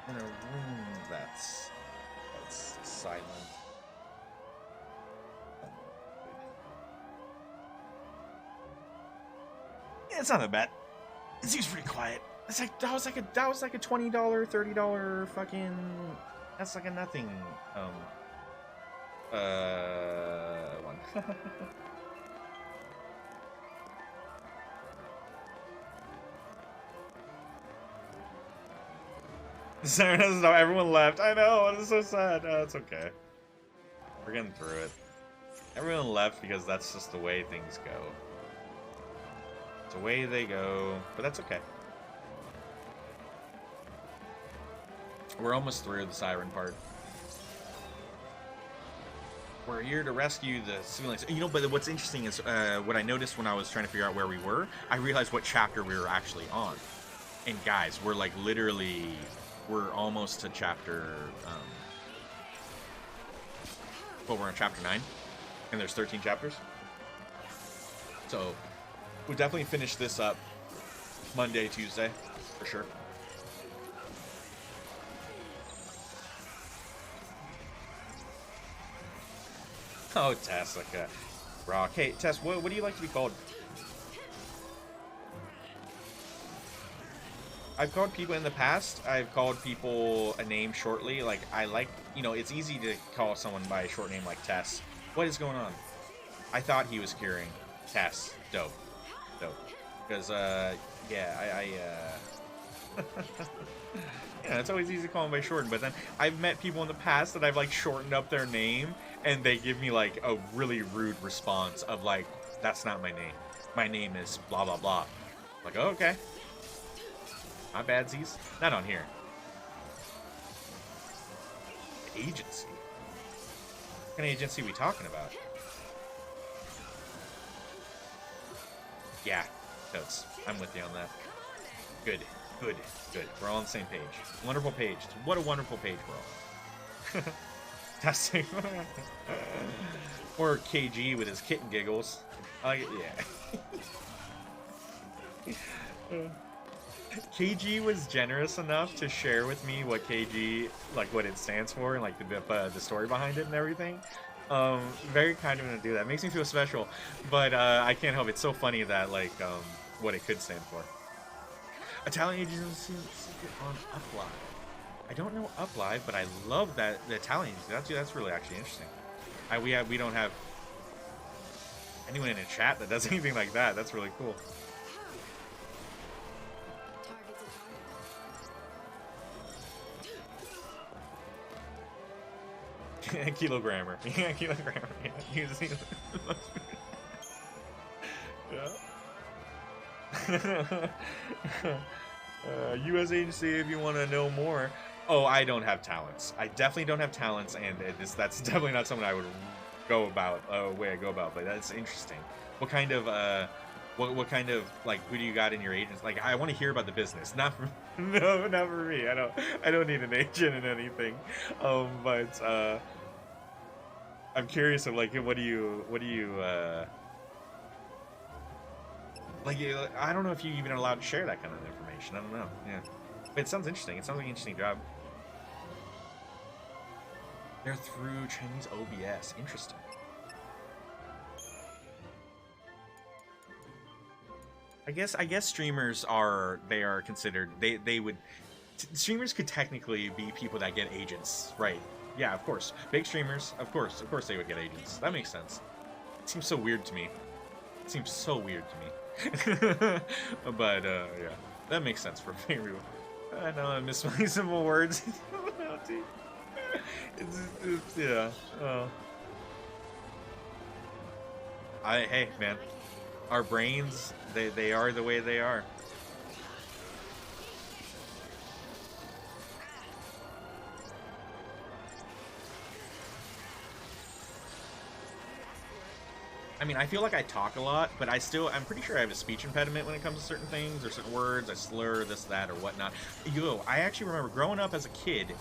in a room that's silent. Yeah, it's not that bad. It seems pretty quiet. It's like that was like a $20, $30 fucking. That's like a nothing. One. Sarah doesn't know. Everyone left. I know. It's so sad. Oh, it's okay. We're getting through it. Everyone left because that's just the way things go. It's the way they go, but that's okay. We're almost through the siren part. We're here to rescue the civilians. You know, but what's interesting is what I noticed when I was trying to figure out where we were, I realized what chapter we were actually on. And guys, we're like literally, we're almost to chapter, well, we're on chapter 9. And there's 13 chapters. So we'll definitely finish this up Monday, Tuesday, for sure. Oh, Tess, like a rock. Hey, Tess, what do you like to be called? I've called people in the past. I've called people a name shortly. Like, I like, you know, it's easy to call someone by a short name like Tess. What is going on? I thought he was curing. Tess. Dope. Dope. Because, yeah, yeah, it's always easy to call them by short. But then I've met people in the past that I've, like, shortened up their name, and they give me, like, a really rude response of, like, that's not my name. My name is blah, blah, blah. Like, oh, okay. My badsies. Not on here. Agency? What kind of agency are we talking about? Yeah, totes. I'm with you on that. Good, good, good. We're all on the same page. Wonderful page. What a wonderful page we're on. Testing. Or KG with his kitten giggles. I like it, yeah. KG was generous enough to share with me what KG, like what it stands for and like the story behind it and everything. Very kind of him to do that. Makes me feel special, but I can't help it. It's so funny that like what it could stand for. Italian agency on Uplive. I don't know Uplive, but I love that the Italian agency. That's really actually interesting. We don't have anyone in a chat that does anything like that. That's really cool. Kilogrammer. Yeah, kilogrammer. Yeah. U.S. agency if you want to know more. Oh, I don't have talents. I definitely don't have talents, and that's definitely not something I would go about, way I go about, but that's interesting. What kind of, what kind of, like, who do you got in your agents? Like, I want to hear about the business, not for, no, not for me. I don't need an agent in anything. But, I'm curious of, like, what do you, like, I don't know if you even are allowed to share that kind of information. I don't know, yeah. But it sounds interesting. It sounds like an interesting job. They're through Chinese OBS. Interesting. I guess streamers are considered streamers could technically be people that get agents, right? Yeah, of course. Big streamers, of course they would get agents. That makes sense. It seems so weird to me. It seems so weird to me. But yeah, that makes sense for me. I know I miss my simple words. Yeah. Hey man, our brains they are the way they are. I mean, I feel like I talk a lot, but I'm pretty sure I have a speech impediment when it comes to certain things or certain words. I slur this, that, or whatnot. I actually remember growing up as a kid.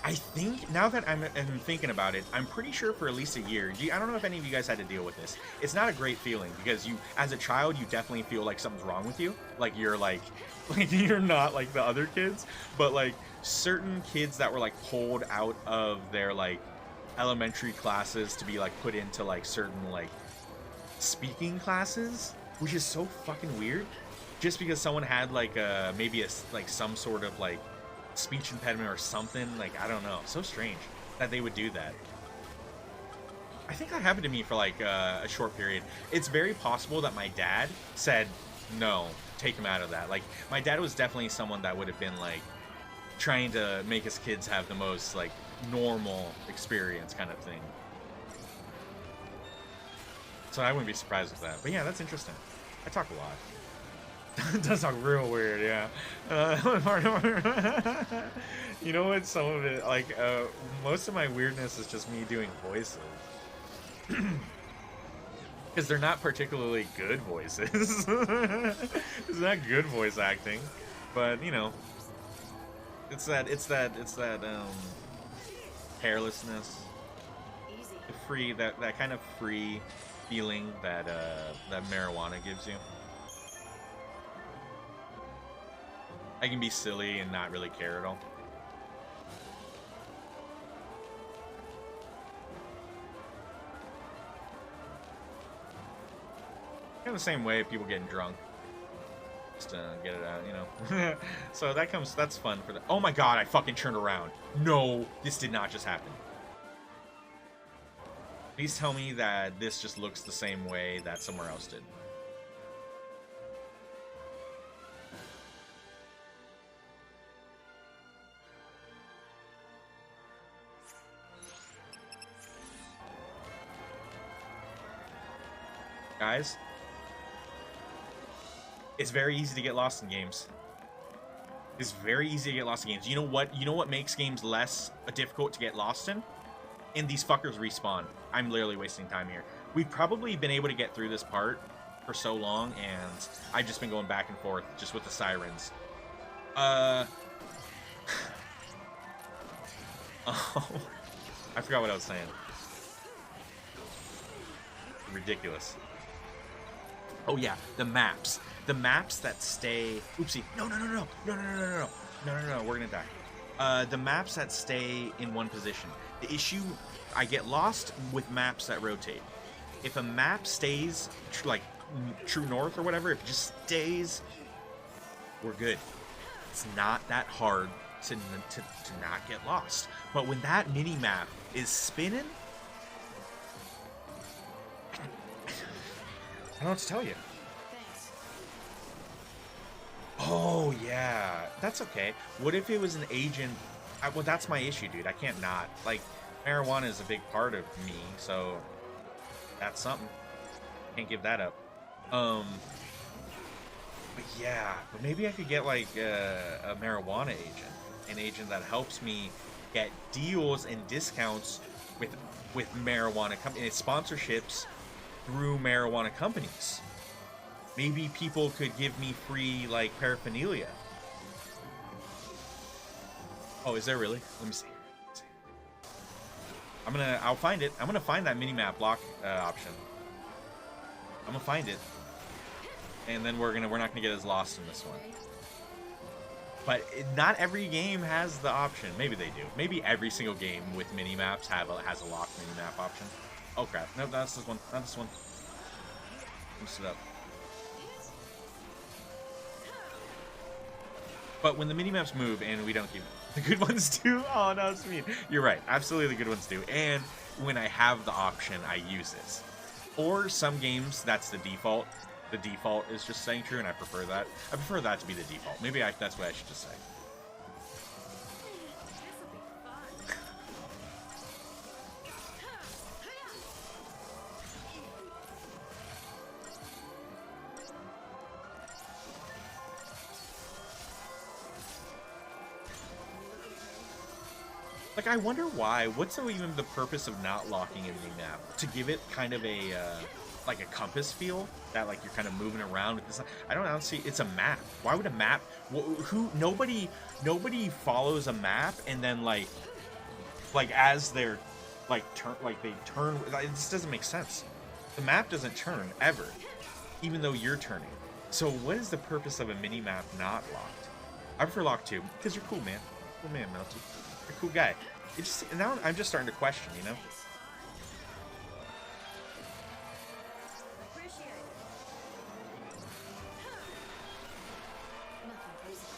I think, now that I'm thinking about it, I'm pretty sure for at least a year. I don't know if any of you guys had to deal with this. It's not a great feeling because as a child, you definitely feel like something's wrong with you. Like you're like you're not like the other kids. But like certain kids that were like pulled out of their like elementary classes to be like put into like certain like speaking classes, which is so fucking weird. Just because someone had like maybe like some sort of like speech impediment or something, like I don't know, so strange that they would do that. I think that happened to me for like a short period. It's very possible that my dad said no, take him out of that. Like my dad was definitely someone that would have been like trying to make his kids have the most like normal experience kind of thing. So I wouldn't be surprised with that. But yeah, that's interesting. I talk a lot. It does talk real weird, yeah. You know what? Some of it, like, most of my weirdness is just me doing voices. Because they're not particularly good voices. It's not good voice acting. But, you know, it's that carelessness. free, that kind of free feeling that that marijuana gives you. I can be silly and not really care at all. Kind of the same way people getting drunk. Just to get it out, you know. So that's fun for the. Oh my god, I fucking turned around. No, this did not just happen. Please tell me that this just looks the same way that somewhere else did. Guys, it's very easy to get lost in games. It's very easy to get lost in games. You know what? You know what makes games less difficult to get lost in? And these fuckers respawn. I'm literally wasting time here. We've probably been able to get through this part for so long, and I've just been going back and forth just with the sirens. Oh, I forgot what I was saying. Ridiculous. Oh yeah, the maps. The maps that stay. Oopsie. No. We're gonna die. The maps that stay in one position. The issue, I get lost with maps that rotate. If a map stays like true north or whatever, if it just stays, we're good. It's not that hard to not get lost. But when that mini map is spinning, I don't know what to tell you. Thanks. Oh, yeah. That's okay. What if it was an agent? Well, that's my issue, dude. I can't not. Like, marijuana is a big part of me, so that's something. Can't give that up. But yeah. But maybe I could get, like, a marijuana agent. An agent that helps me get deals and discounts with marijuana companies. Sponsorships through marijuana companies. Maybe people could give me free, like, paraphernalia. Oh, is there really? Let me see. I'll find it. I'm gonna find that mini-map lock option. I'm gonna find it. And then we're not gonna get as lost in this one. But not every game has the option. Maybe they do. Maybe every single game with mini-maps has a locked mini-map option. Oh crap. Nope, that's this one. Not this one. Mix it up. But when the mini-maps move and we don't keep the good ones do. Oh no, it's mean. You're right. Absolutely the good ones do. And when I have the option, I use this. Or some games, that's the default. The default is just saying true, and I prefer that. I prefer that to be the default. Maybe that's what I should just say. Like, I wonder why. What's even the purpose of not locking in the map? To give it kind of a, like a compass feel? That, like, you're kind of moving around with this. I don't see. It's a map. Why would a map... Nobody follows a map and then, like as they're, they turn... This doesn't make sense. The map doesn't turn, ever. Even though you're turning. So what is the purpose of a mini-map not locked? I prefer locked too, because you're cool, man. Cool man, Melty. You're a cool guy. Now I'm just starting to question, you know? Appreciate it. Nothing personal.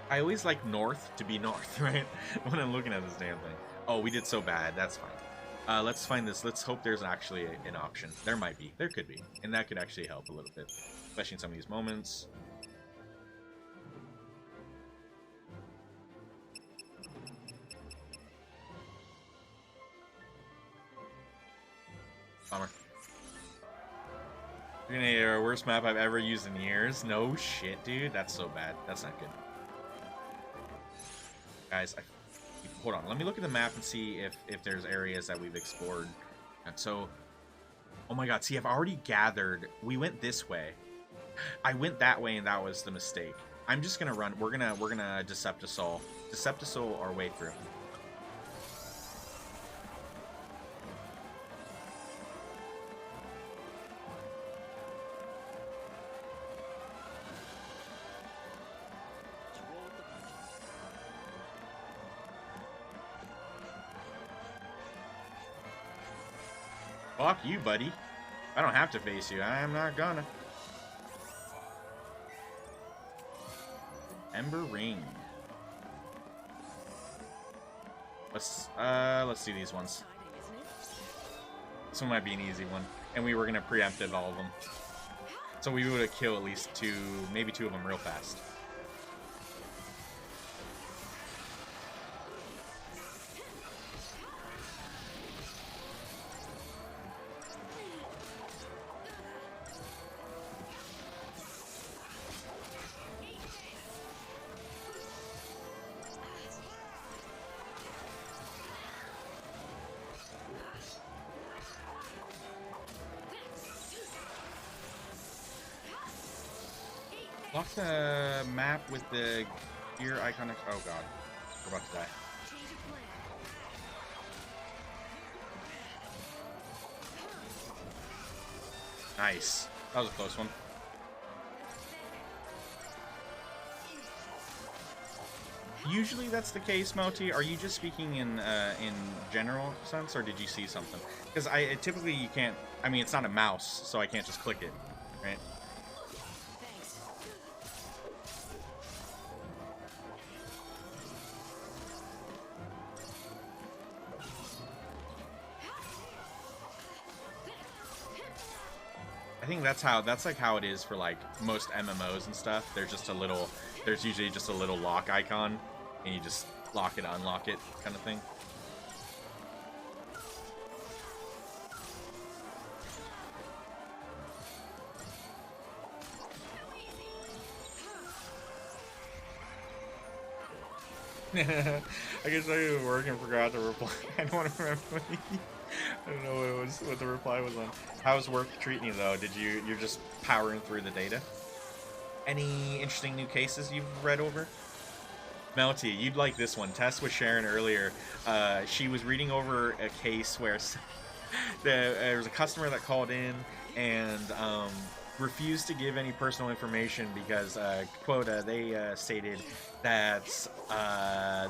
I always like north to be north, right? When I'm looking at this damn thing. Oh, we did so bad. That's fine. Let's find this. Let's hope there's actually an option. There might be. There could be. And that could actually help a little bit. Especially in some of these moments. Bummer. You're gonna hear worst map I've ever used in years. No shit, dude. That's so bad. That's not good. Guys, hold on. Let me look at the map and see if there's areas that we've explored. And so, oh my god. See, I've already gathered. We went this way. I went that way, and that was the mistake. I'm just gonna run. We're gonna Deceptisol our way through. Just roll with the punches. Fuck you, buddy. I don't have to face you. I am not gonna. Ember Ring. Let's do these ones. This one might be an easy one. And we were gonna preemptive all of them. So we would have killed at least two, maybe two of them real fast. Block the map with the gear icon. Oh god, we're about to die. Nice. That was a close one. Usually that's the case, Moti. Are you just speaking in general sense, or did you see something? Because typically you can't. I mean, it's not a mouse, so I can't just click it, right? I think that's like how it is for like most MMOs and stuff. There's usually just a little lock icon, and you just lock it, unlock it, kind of thing. I guess I was working and forgot to reply. I don't want to remember. I don't know what the reply was on. How's work treating you though? You're just powering through the data? Any interesting new cases you've read over? Melty, you'd like this one. Tess was sharing earlier. She was reading over a case where there was a customer that called in and refused to give any personal information because, quote, they stated that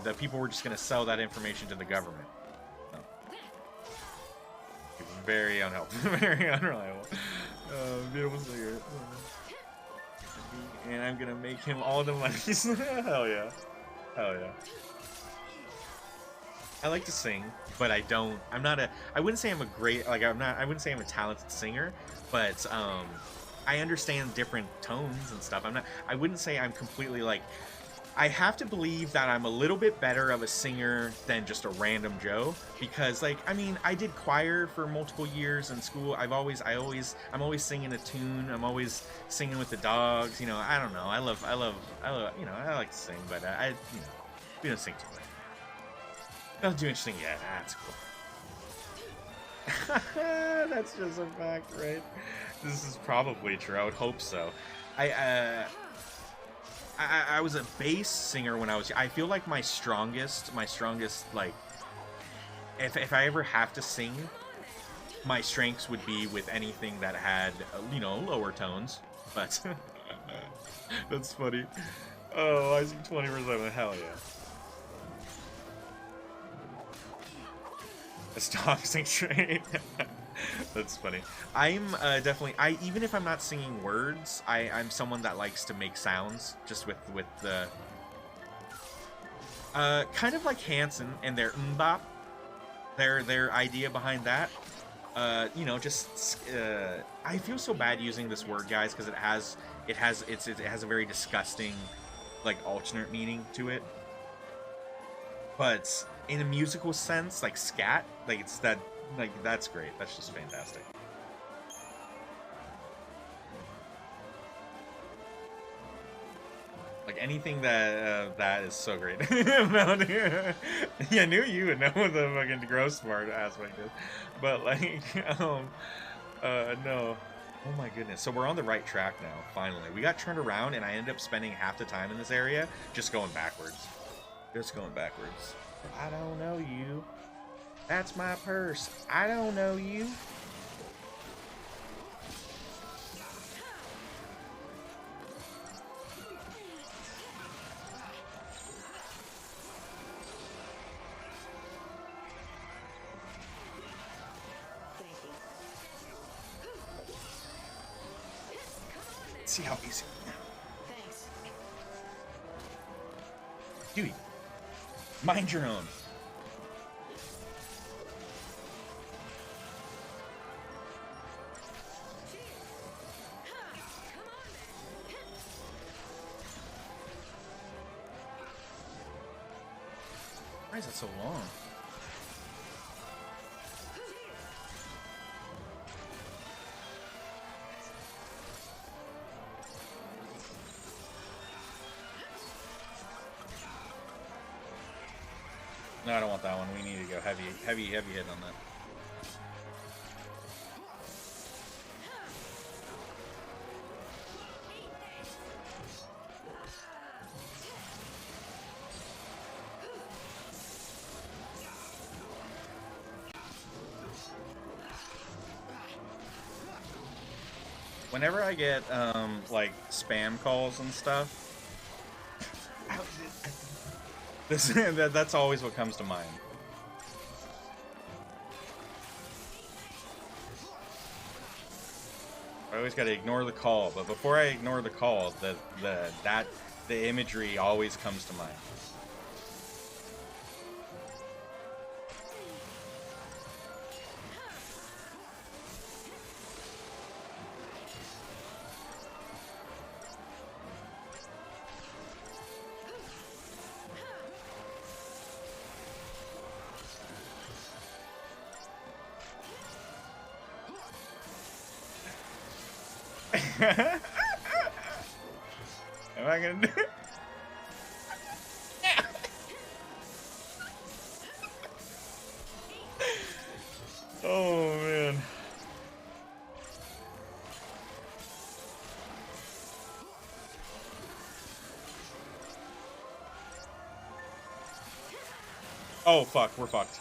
the people were just going to sell that information to the government. Very unhelpful, very unreliable. Beautiful cigarette. And I'm gonna make him all the money. Hell yeah. Hell yeah. I like to sing, but I wouldn't say I'm a great, I wouldn't say I'm a talented singer, but I understand different tones and stuff. I wouldn't say I'm completely like, I have to believe that I'm a little bit better of a singer than just a random Joe, because like, I mean, I did choir for multiple years in school. I'm always singing a tune. I'm always singing with the dogs. You know, I don't know. I love, you know, I like to sing, but we don't sing too much. Don't do anything yet. That's cool. That's just a fact, right? This is probably true. I would hope so. I was a bass singer when I feel like my strongest, like, if I ever have to sing, my strengths would be with anything that had, you know, lower tones, but, that's funny. Oh, I sing 20%, hell yeah. That's toxic straight. That's funny. I'm definitely, even if I'm not singing words, I'm someone that likes to make sounds, just with the, kind of like Hanson and their mbop, their idea behind that. You know, just, I feel so bad using this word, guys, because it has a very disgusting, like, alternate meaning to it. But in a musical sense, like scat, like it's that. Like, that's great. That's just fantastic. Like, anything that is so great. Yeah, I knew you would know what the fucking gross smart aspect is. But, like, no. Oh my goodness. So we're on the right track now, finally. We got turned around and I ended up spending half the time in this area just going backwards. Just going backwards. I don't know you. That's my purse. I don't know you. See how easy. Thanks. Dude, mind your own. Why is that so long? No, I don't want that one. We need to go heavy hit on that. Whenever I get like spam calls and stuff, that's always what comes to mind. I always gotta ignore the call, but before I ignore the call, the imagery always comes to mind. Am I gonna do it? Oh man. Oh fuck, we're fucked.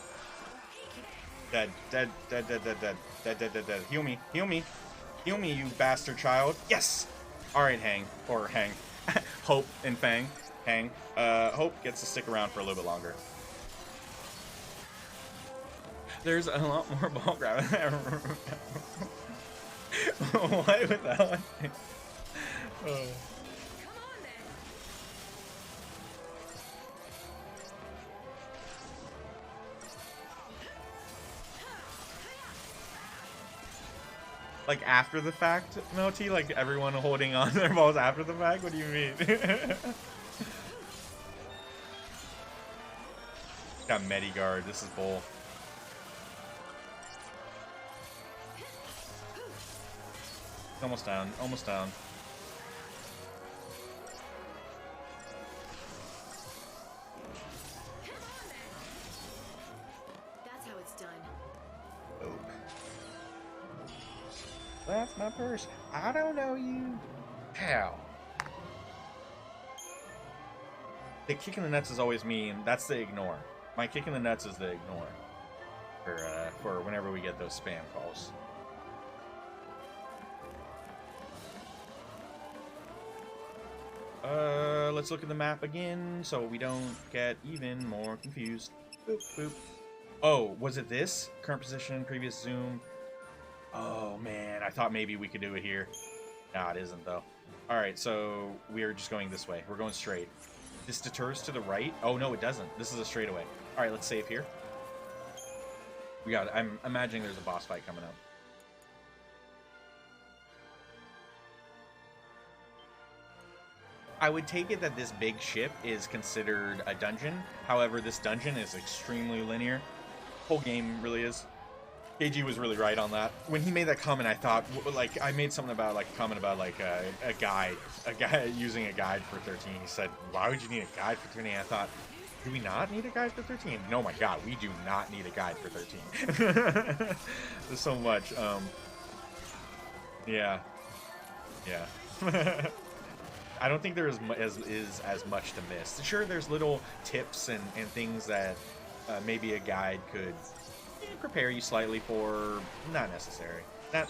Dead. Heal me. Heal me, you bastard child. Yes! Alright, Hang. Or Hang. Hope and Fang. Hang. Hope gets to stick around for a little bit longer. There's a lot more ball grabbing than I remember. Why would that one? Oh. Like after the fact, Melty? Like everyone holding on their balls after the fact? What do you mean? Got Mediguard. This is bull. Almost down. Almost down. That's how it's done. Oh. That's my purse. I don't know you. How? The kick in the nuts is always me, and that's the ignore. My kick in the nuts is the ignore. For whenever we get those spam calls. Let's look at the map again so we don't get even more confused. Boop, boop. Oh, was it this? Current position, previous zoom. Oh, man. I thought maybe we could do it here. Nah, it isn't, though. Alright, so we are just going this way. We're going straight. This deters to the right? Oh, no, it doesn't. This is a straightaway. Alright, let's save here. We got it. I'm imagining there's a boss fight coming up. I would take it that this big ship is considered a dungeon. However, this dungeon is extremely linear. Whole game really is. KG was really right on that. When he made that comment, I thought, like, I made something about, like, a comment about, like, a guy using a guide for 13. He said, why would you need a guide for 13? I thought, do we not need a guide for 13? No, my God, we do not need a guide for 13. There's so much. Yeah. Yeah. I don't think there is as much to miss. Sure, there's little tips and things that maybe a guide could prepare you slightly for. Not necessary.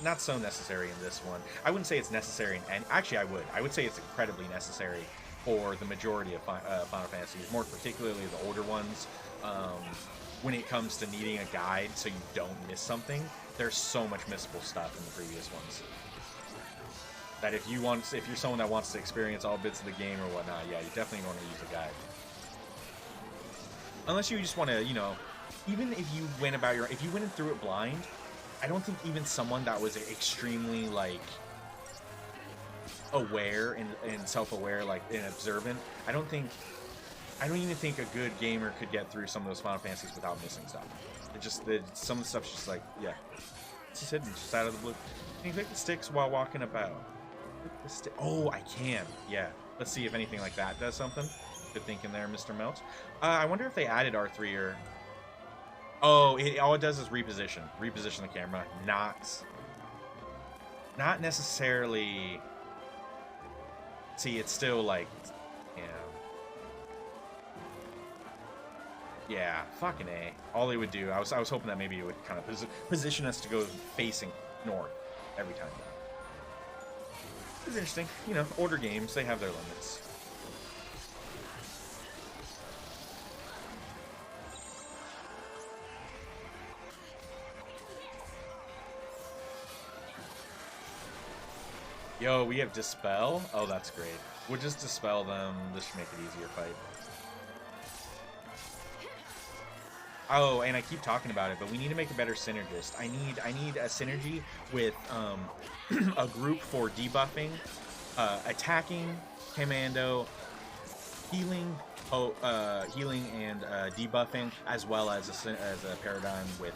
Not so necessary in this one. I wouldn't say it's necessary and actually I would. I would say it's incredibly necessary for the majority of Final Fantasies, more particularly the older ones. When it comes to needing a guide so you don't miss something, there's so much missable stuff in the previous ones. That if you're someone that wants to experience all bits of the game or whatnot, yeah, you definitely want to use a guide. Unless you just want to, you know, even if you went through it blind, I don't think even someone that was extremely, like, aware and self-aware, like, and observant, I don't even think a good gamer could get through some of those Final Fantasies without missing stuff. Some of the stuff's just like, yeah, it's just hidden, just out of the blue. Can you pick the sticks while walking about? Oh, I can. Yeah. Let's see if anything like that does something. Good thinking there, Mr. Melt. I wonder if they added R3 or... Oh, all it does is reposition the camera. Not necessarily. See, it's still like, yeah, fucking A. All they would do, I was hoping that maybe it would kind of position us to go facing north every time. It's interesting, you know. Older games, they have their limits. Yo, we have Dispel? Oh, that's great. We'll just dispel them. This should make it easier fight. Oh, and I keep talking about it, but we need to make a better synergist. I need a synergy with a group for debuffing, attacking, commando, healing, healing and debuffing, as well as a paradigm with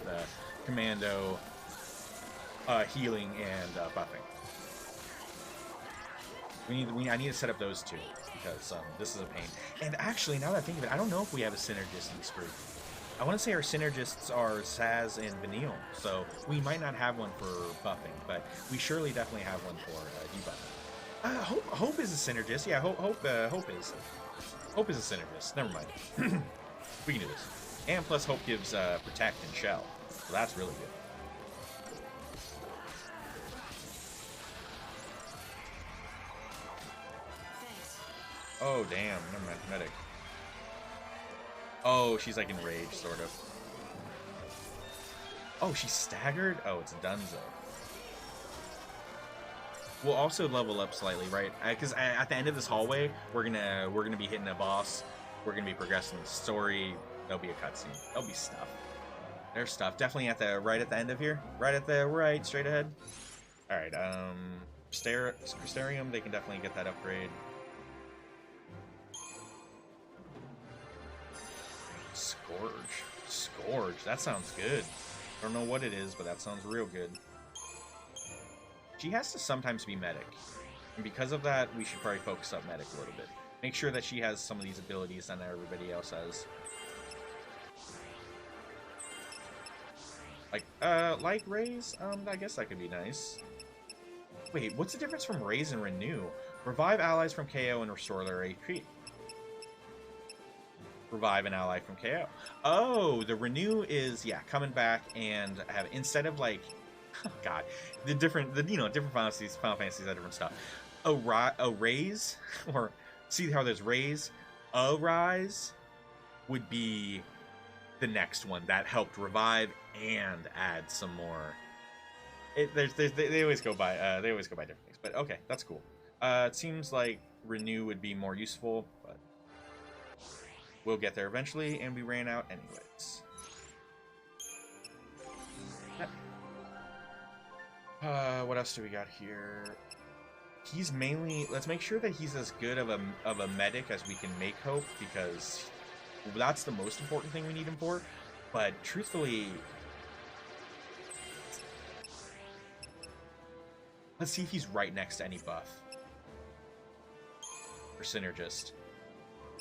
commando, healing and buffing. I need to set up those two because this is a pain. And actually, now that I think of it, I don't know if we have a synergist in this group. I want to say our synergists are Saz and Vanille, so we might not have one for buffing, but we surely definitely have one for debuffing. Hope is a synergist. Yeah, Hope is a synergist. Never mind. We can do this. And plus, Hope gives Protect and Shell, so that's really good. Oh, damn. Never mind. Medic. Oh, she's like enraged, sort of. Oh, she's staggered? Oh, it's Dunzo. We'll also level up slightly, right? Because at the end of this hallway, we're gonna be hitting a boss. We're gonna be progressing the story. There'll be a cutscene. There'll be stuff. There's stuff. Definitely right at the end of here. Right, straight ahead. Alright, Crystarium, they can definitely get that upgrade. Scourge. That sounds good. I don't know what it is, but that sounds real good. She has to sometimes be medic. And because of that, we should probably focus up medic a little bit. Make sure that she has some of these abilities that everybody else has. Like Raise? I guess that could be nice. Wait, what's the difference from Raise and Renew? Revive allies from KO and restore their HP. Revive an ally from KO. Oh, the Renew is, yeah, coming back and have, instead of like, oh god, different Final Fantasies have different stuff. A Raise, or see how there's Raise, a Rise would be the next one that helped revive and add some more. They always go by different things, but okay, that's cool. It seems like Renew would be more useful, but we'll get there eventually, and we ran out anyways. What else do we got here? He's mainly... Let's make sure that he's as good of a medic as we can make Hope, because that's the most important thing we need him for. But truthfully... Let's see if he's right next to any buff. Or Synergist.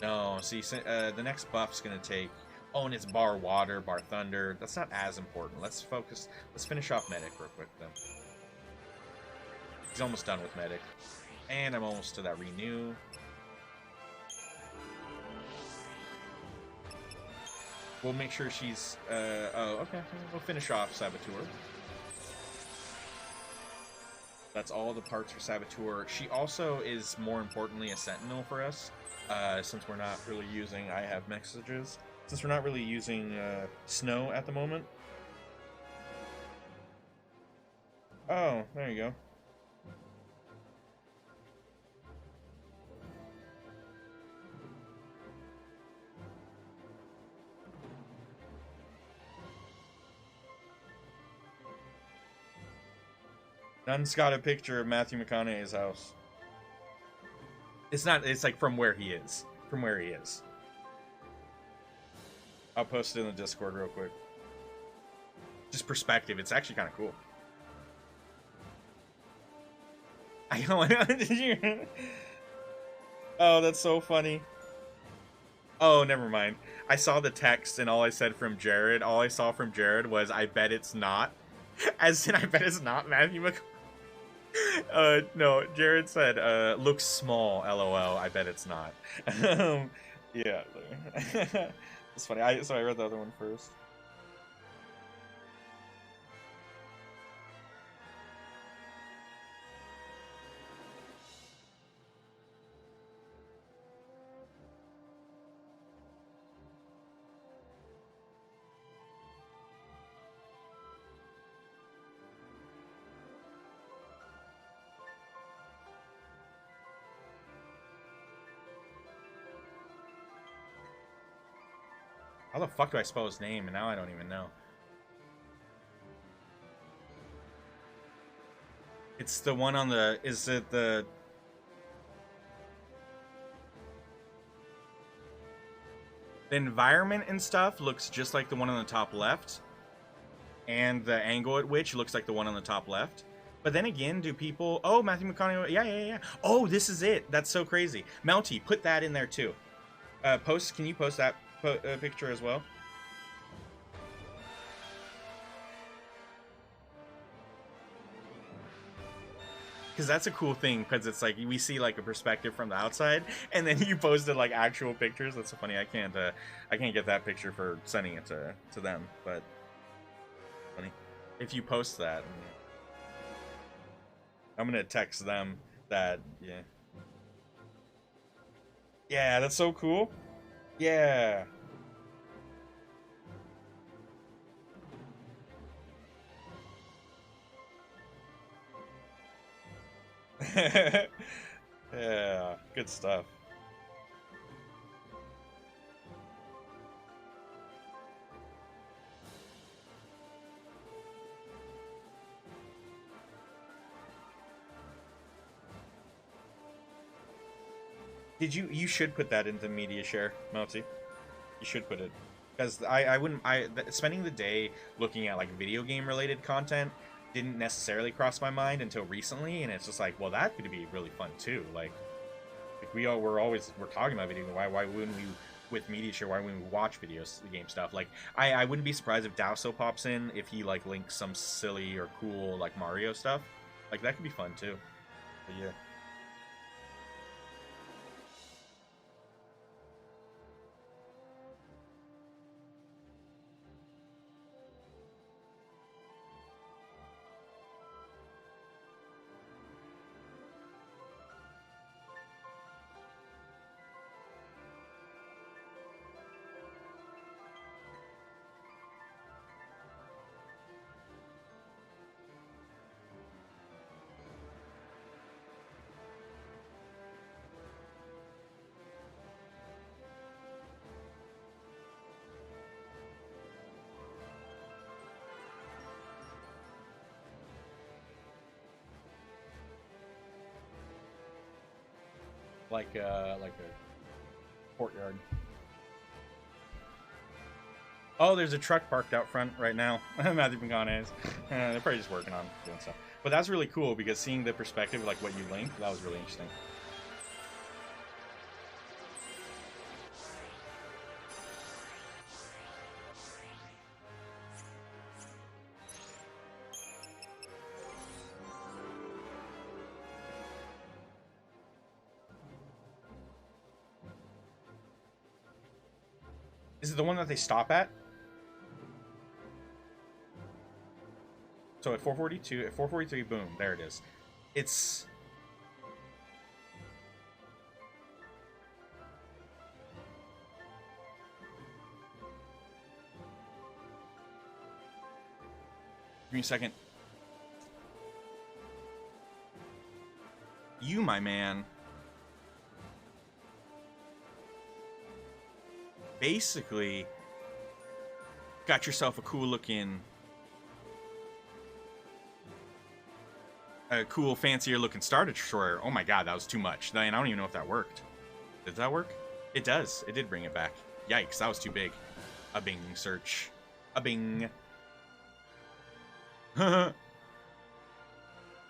No, see, the next buff's gonna take... Oh, and it's Bar Water, Bar Thunder. That's not as important. Let's finish off Medic real quick, then. He's almost done with medic. And I'm almost to that renew. We'll make sure she's, oh, okay. We'll finish off Saboteur. That's all the parts for Saboteur. She also is, more importantly, a Sentinel for us. Since we're not really using I have messages. Since we're not really using, Snow at the moment. Oh, there you go. None's got a picture of Matthew McConaughey's house. It's not, it's like from where he is. From where he is. I'll post it in the Discord real quick. Just perspective, it's actually kind of cool. I know, did you? Oh, that's so funny. Oh, never mind. I saw the text and all I said from Jared, all I saw from Jared was, I bet it's not. As in, I bet it's not Matthew McConaughey. No, Jared said, looks small, LOL, I bet it's not. Yeah. It's funny, so I read the other one first. How the fuck do I spell his name? And now I don't even know. It's the one on the... Is it the... The environment and stuff looks just like the one on the top left. And the angle at which looks like the one on the top left. But then again, do people... Oh, Matthew McConaughey... Yeah. Oh, this is it. That's so crazy. Mountie, put that in there too. Can you post that picture as well? Because that's a cool thing, because it's like we see like a perspective from the outside, and then you posted like actual pictures. That's so funny. I can't get that picture for sending it to them, but funny if you post that. I'm gonna text them that. Yeah, that's so cool. Yeah. Yeah, good stuff. You should put that into media share, Melty. You should put it. Because spending the day looking at like video game related content didn't necessarily cross my mind until recently, and it's just like, well, that could be really fun too. Like we're talking about video game. Why wouldn't we, with media share, why wouldn't we watch videos, the game stuff? Like I wouldn't be surprised if Dowso pops in, if he like links some silly or cool like Mario stuff. Like that could be fun too. But yeah. Like a courtyard. Oh, there's a truck parked out front right now. Matthew McConaughey's. They're probably just working on doing stuff. But that's really cool because seeing the perspective of like what you linked, that was really interesting. Is it the one that they stop at? So at 442, at 443, boom, there it is. It's... Give me a second. You, my man. Basically, got yourself a cool looking... A cool, fancier looking Star Destroyer. Oh my god, that was too much. I don't even know if that worked. Did that work? It does. It did bring it back. Yikes, that was too big. A Bing search. A Bing. I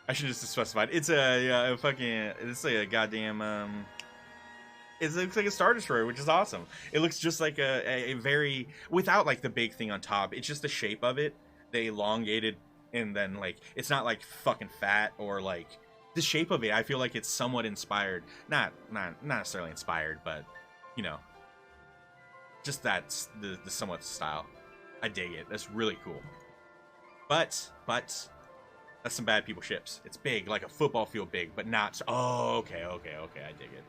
should have just specified. It's a fucking... It's like a goddamn... It looks like a Star Destroyer, which is awesome. It looks just like a very... Without, like, the big thing on top. It's just the shape of it. They elongated... And then, like, it's not, like, fucking fat or, like, the shape of it, I feel like it's somewhat inspired. Not necessarily inspired, but, you know, just that's the somewhat style. I dig it. That's really cool. But, that's some bad people ships. It's big, like a football field big, but not... Oh, okay, I dig it.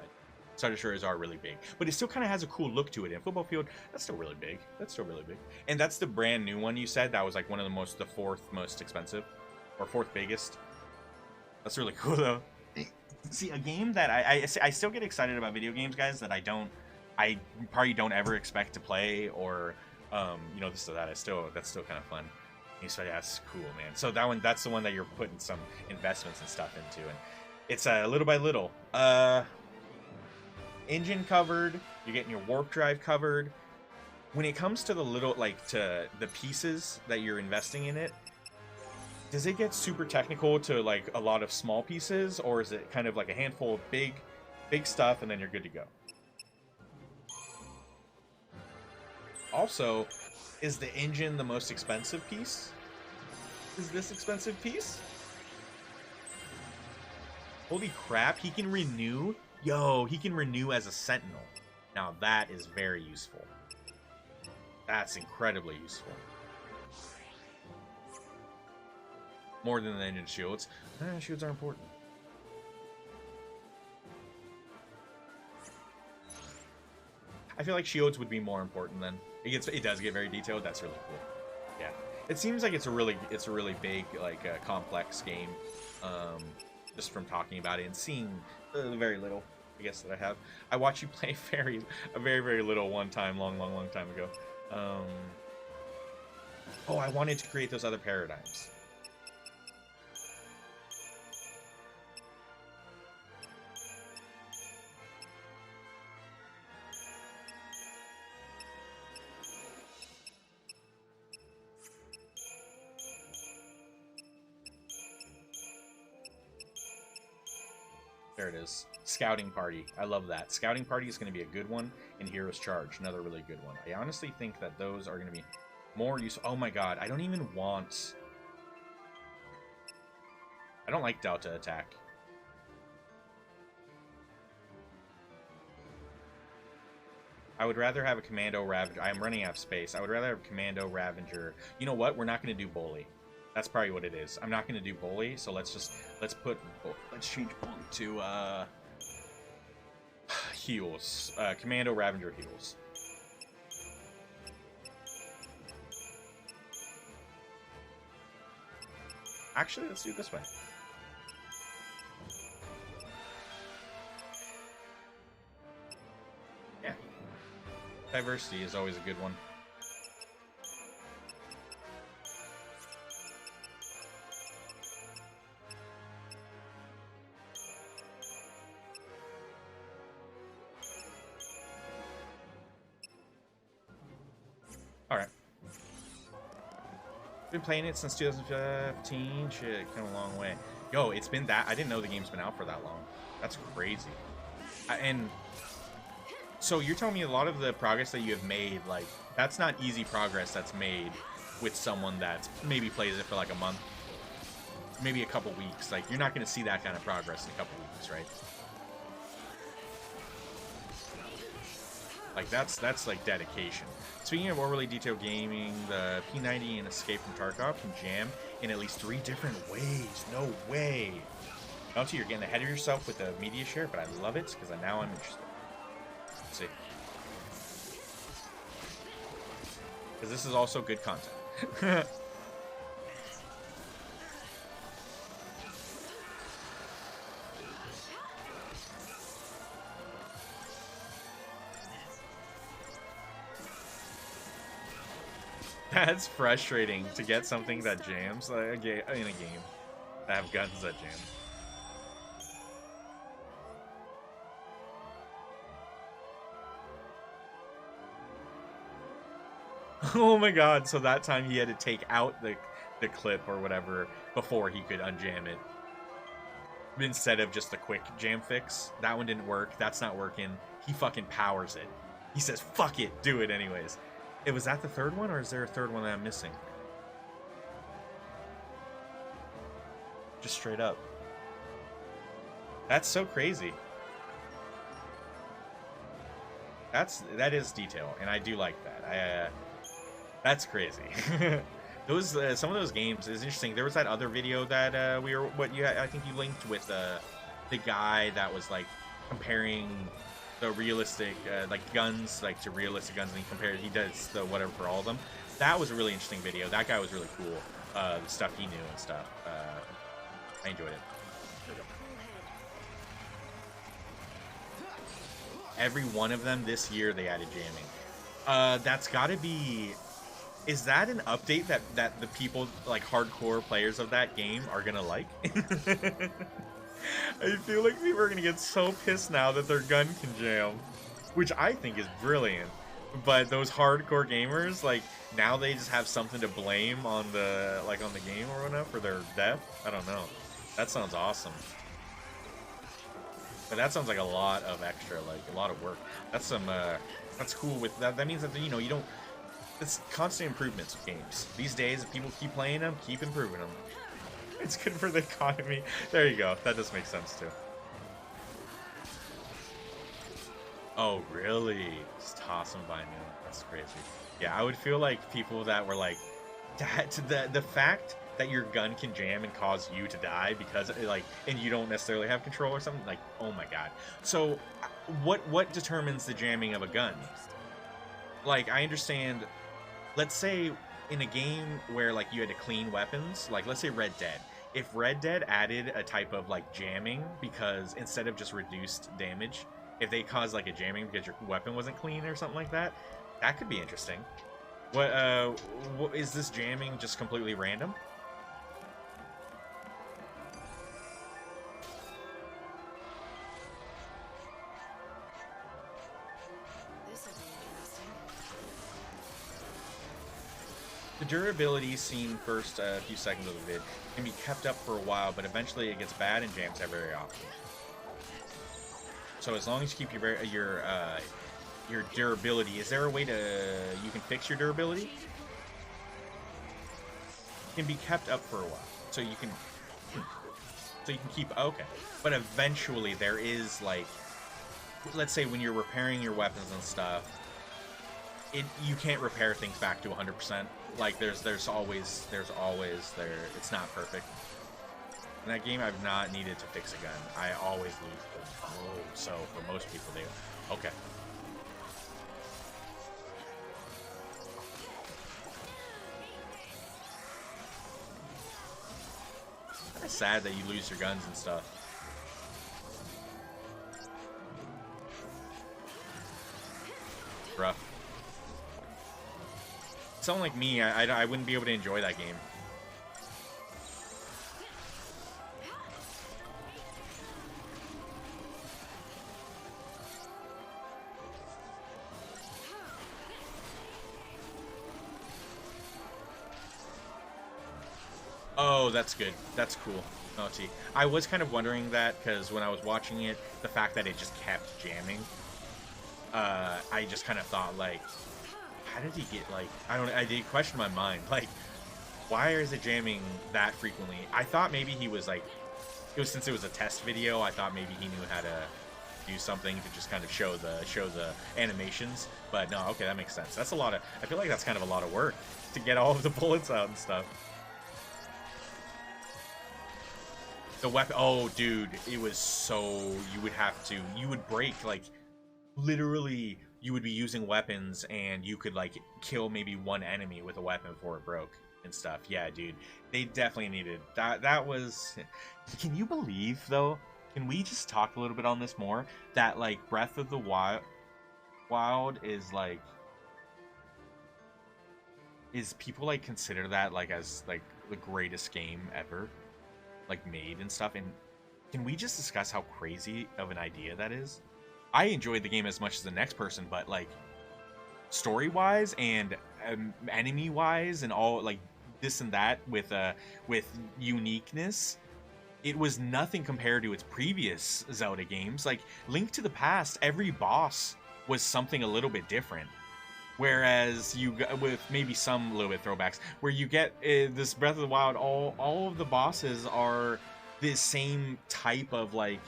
Star Destroyers are really big, but it still kind of has a cool look to it. In football field, that's still really big. And that's the brand new one you said. That was like one of the fourth most expensive, or fourth biggest. That's really cool though. See, a game that I still get excited about video games, guys. That I probably don't ever expect to play, or you know, this or that. That's still kind of fun. You said, yeah, that's cool, man. So that's the one that you're putting some investments and stuff into, and it's little by little. Engine covered, you're getting your warp drive covered. When it comes to the little, like, to the pieces that you're investing in it, does it get super technical to, like, a lot of small pieces, or is it kind of like a handful of big stuff and then you're good to go? Also, is the engine the most expensive piece? Is this expensive piece? Holy crap, he can renew? Yo, he can renew as a Sentinel. Now that is very useful. That's incredibly useful. More than the engine shields. Shields are important. I feel like shields would be more important then. It does get very detailed. That's really cool. Yeah. It seems like it's a really big, like, complex game. Just from talking about it and seeing very little, I guess, that I have. I watched you play a very, very little one time, long time ago. Oh, I wanted to create those other paradigms. There it is. Scouting Party. I love that. Scouting Party is going to be a good one, and Hero's Charge, another really good one. I honestly think that those are going to be more useful. Oh my god, I don't even want... I don't like Delta Attack. I would rather have a Commando Ravager. I'm running out of space. I would rather have a Commando Ravager. You know what? We're not going to do Bully. That's probably what it is. I'm not going to do Bully, so let's change Bully to heals. Commando Ravager heals. Actually, let's do it this way. Yeah. Diversity is always a good one. Alright. Been playing it since 2015. Shit, come a long way. Yo, it's been that... I didn't know the game's been out for that long. That's crazy. And... So you're telling me a lot of the progress that you have made, like, that's not easy progress that's made with someone that maybe plays it for like a month. Maybe a couple weeks. Like, you're not going to see that kind of progress in a couple weeks, right? Like that's like dedication. Speaking of overly detailed gaming, the P90 and Escape from Tarkov can jam in at least 3 different ways. No way. Bounty, you're getting ahead of yourself with the media share, but I love it because now I'm interested. Let's see. Because this is also good content. That's frustrating to get something that jams in a game to have guns that jam. Oh my god, so that time he had to take out the clip or whatever before he could unjam it. Instead of just a quick jam fix. That one didn't work. That's not working. He fucking powers it. He says, fuck it, do it anyways. Was that the third one, or is there a third one that I'm missing? Just straight up. That's so crazy. That is detail, and I do like that. That's crazy. Those some of those games is interesting. There was that other video that I think you linked with the guy that was like comparing the realistic like guns like to realistic guns, and he does the whatever for all of them. That was a really interesting video. That guy was really cool. The stuff he knew and stuff. I enjoyed it. Every one of them this year they added jamming. That's got to be. Is that an update that the people like hardcore players of that game are gonna like? I feel like people are gonna get so pissed now that their gun can jam, which I think is brilliant. But those hardcore gamers, like, now they just have something to blame on the game or whatnot for their death. I don't know. That sounds awesome. But that sounds like a lot of extra, like a lot of work. That's some that's cool with that. That means that you don't. It's constant improvements with games. These days, if people keep playing them, keep improving them. It's good for the economy. There you go. That does make sense, too. Oh, really? Just toss them by now. That's crazy. Yeah, I would feel like people that were like... The fact that your gun can jam and cause you to die because, like, and you don't necessarily have control or something, like, oh my god. So, what determines the jamming of a gun? Like, I understand... Let's say in a game where like you had to clean weapons, like let's say Red Dead. If Red Dead added a type of like jamming because instead of just reduced damage, if they caused like a jamming because your weapon wasn't clean or something like that, that could be interesting. What is this jamming just completely random? The durability seen first few seconds of the vid can be kept up for a while, but eventually it gets bad and jams out very often. So as long as you keep your durability, is there a way you can fix your durability? It can be kept up for a while, so you can keep okay. But eventually there is like, let's say when you're repairing your weapons and stuff. You can't repair things back to 100%. Like there's always it's not perfect. In that game, I've not needed to fix a gun. I always lose them. Oh, so for most people, they okay. It's sad that you lose your guns and stuff. Rough. Someone like me, I wouldn't be able to enjoy that game. Oh, that's good. That's cool. Oh, see. I was kind of wondering that, because when I was watching it, the fact that it just kept jamming, I just kind of thought, like, how did he get, like, I did question my mind, like, why is it jamming that frequently? I thought maybe he was, like, since it was a test video, I thought maybe he knew how to do something to just kind of show the animations. But no, okay, that makes sense. That's a lot of. I feel like that's kind of a lot of work to get all of the bullets out and stuff. The weapon. Oh, dude, it was so. You would break, like, literally. You would be using weapons, and you could, like, kill maybe one enemy with a weapon before it broke and stuff. Yeah, dude, they definitely needed that. That was. Can you believe, though? Can we just talk a little bit on this more? That, like, Breath of the Wild is, like, is people, like, consider that, like, as, like, the greatest game ever, like, made and stuff? And can we just discuss how crazy of an idea that is? I enjoyed the game as much as the next person, but, like, story-wise and enemy-wise and all, like, this and that with uniqueness, it was nothing compared to its previous Zelda games. Like, Link to the Past, every boss was something a little bit different. Whereas you got, with maybe some little bit throwbacks, where you get this Breath of the Wild, all of the bosses are this same type of, like,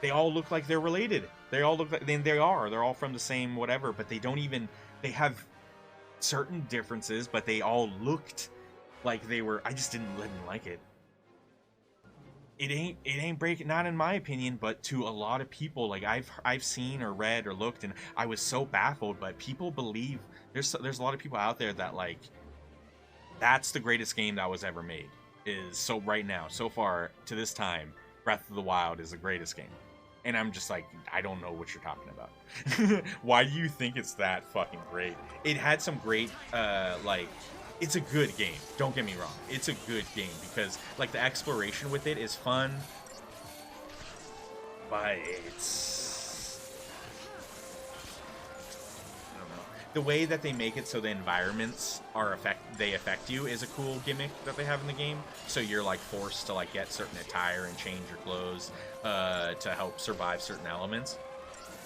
they all look like they're related. They all look like, they're all from the same whatever, but they don't even, they have certain differences, but they all looked like they were. I just didn't like it. It ain't breaking, not in my opinion, but to a lot of people. Like, I've seen or read or looked, and I was so baffled. But people believe, there's a lot of people out there that, like, that's the greatest game that was ever made. Is so right now, so far to this time, Breath of the Wild is the greatest game. And I'm just like, I don't know what you're talking about. Why do you think it's that fucking great? It had some great, like, it's a good game. Don't get me wrong. It's a good game because, like, the exploration with it is fun. But it's, I don't know. The way that they make it so the environments affect you is a cool gimmick that they have in the game. So you're, like, forced to, like, get certain attire and change your clothes to help survive certain elements.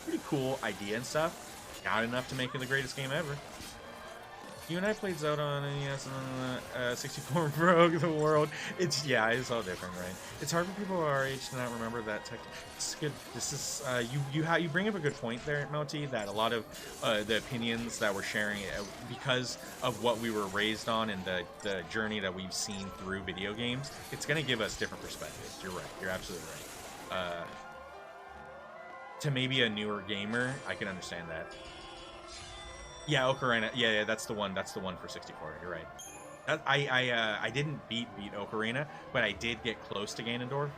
Pretty cool idea and stuff. Not enough to make it the greatest game ever. You and I played Zelda on NES and 64 broke the world. It's all different, right? It's hard for people our age to not remember that tech. It's good. This is you bring up a good point there, Melty, that a lot of the opinions that we're sharing because of what we were raised on and the journey that we've seen through video games, it's gonna give us different perspectives. You're right. You're absolutely right. To maybe a newer gamer, I can understand that. Yeah, Ocarina. Yeah, that's the one. That's the one for 64. You're right. I didn't beat Ocarina, but I did get close to Ganondorf.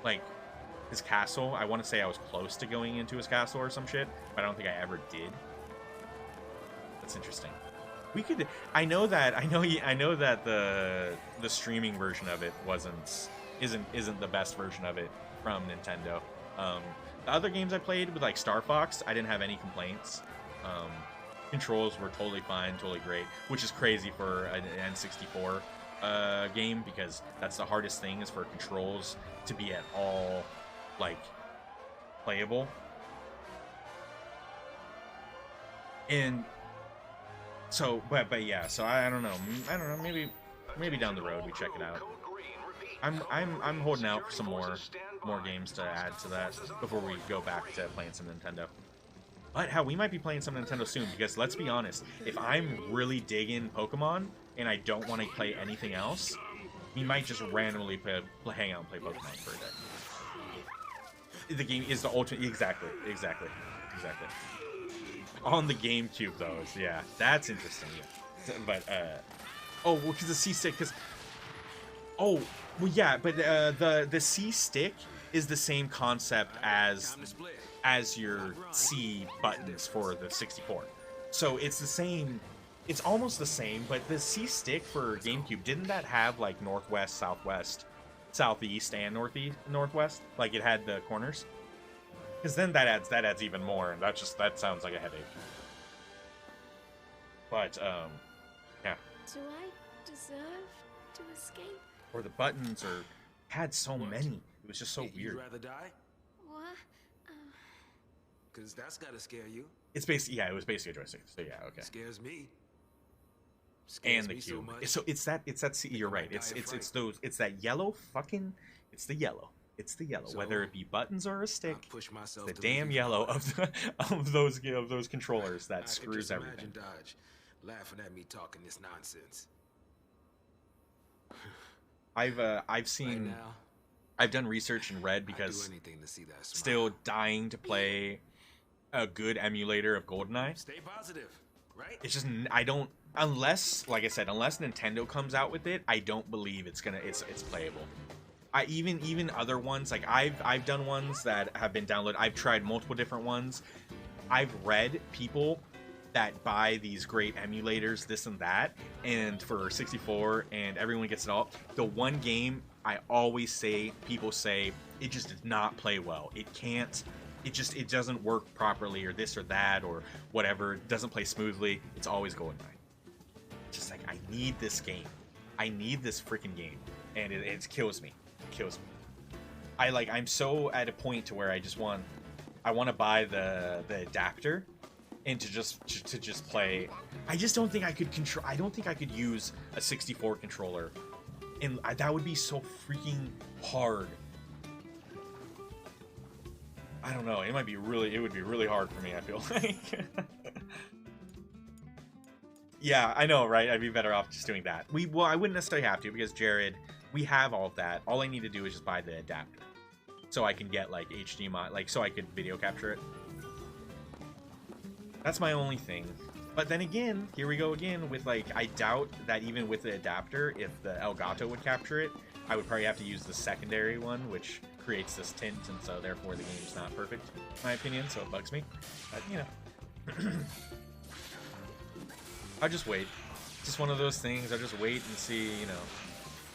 Like, his castle. I want to say I was close to going into his castle or some shit, but I don't think I ever did. That's interesting. We could. I know that the streaming version of it isn't the best version of it from Nintendo. The other games I played with, like, Star Fox, I didn't have any complaints. Controls were totally fine, totally great, which is crazy for an N64 game, because that's the hardest thing, is for controls to be at all, like, playable. And so, but yeah, so I don't know, maybe down the road we check it out. I'm holding out for some more games to add to that before we go back to playing some Nintendo. But hell, we might be playing some Nintendo soon, because let's be honest, if I'm really digging Pokemon and I don't want to play anything else, we might just randomly hang out and play Pokemon for a day. The game is the ultimate. Exactly. On the GameCube, though, yeah, that's interesting. Yeah. But oh, well, because the C stick, oh, well, yeah, but the C stick is the same concept as your C buttons for the 64. So it's the same, it's almost the same, but the C stick for GameCube, didn't that have, like, northwest, southwest, southeast, and northwest? Like, it had the corners? Because then that adds even more, and that sounds like a headache. But yeah. Do I deserve to escape? Or the buttons had so many. It was just so weird. You'd rather die? What? Because that's gotta scare you. It's basically, yeah, it was basically a joystick. So yeah, okay. Scares me. And the cube. So it's that. You're right. It's that yellow fucking. It's the yellow. It's the yellow, So, whether it be buttons or a stick. I push myself It's the to leave damn you yellow behind. of those controllers that I screws can just everything. imagine Dodge laughing at me talking this nonsense. I've Right seen, now, I've done research and read I'd do because anything to see that smile. still dying to play a good emulator of GoldenEye. Stay positive, right? It's just I don't, unless, like I said, unless Nintendo comes out with it, I don't believe it's playable. I even other ones, like I've done ones that have been downloaded. I've tried multiple different ones. I've read people that buy these great emulators, this and that, and for 64, and everyone gets it all. The one game I always say, people say, it just does not play well. It can't, it doesn't work properly, or this or that, or whatever. It doesn't play smoothly. It's always GoldenEye. Just like, I need this game. I need this freaking game. And it kills me. It kills me. I'm so at a point to where I want to buy the adapter and to just play. I just don't think I could control. I don't think I could use a 64 controller, and that would be so freaking hard. I don't know. It would be really hard for me, I feel like. Yeah, I know, right? I'd be better off just doing that. Well, I wouldn't necessarily have to, because Jared, we have all of that. All I need to do is just buy the adapter, so I can get like HDMI, like so I could video capture it. That's my only thing. But then again, here we go again with like, I doubt that even with the adapter, if the Elgato would capture it, I would probably have to use the secondary one, which creates this tint, and so therefore the game's not perfect, in my opinion, so it bugs me. But, you know. I'll just wait. Just one of those things, I'll just wait and see, you know.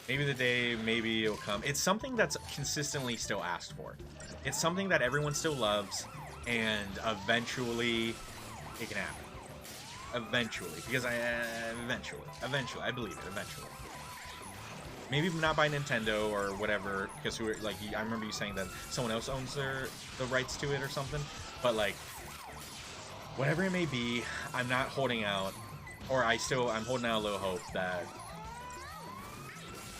Maybe the day, maybe it'll come. It's something that's consistently still asked for. It's something that everyone still loves, and eventually it can happen. Eventually, because eventually, I believe it, eventually. Maybe not by Nintendo or whatever, because I remember you saying that someone else owns the rights to it or something, but like, whatever it may be, I'm not holding out, or I'm holding out a little hope that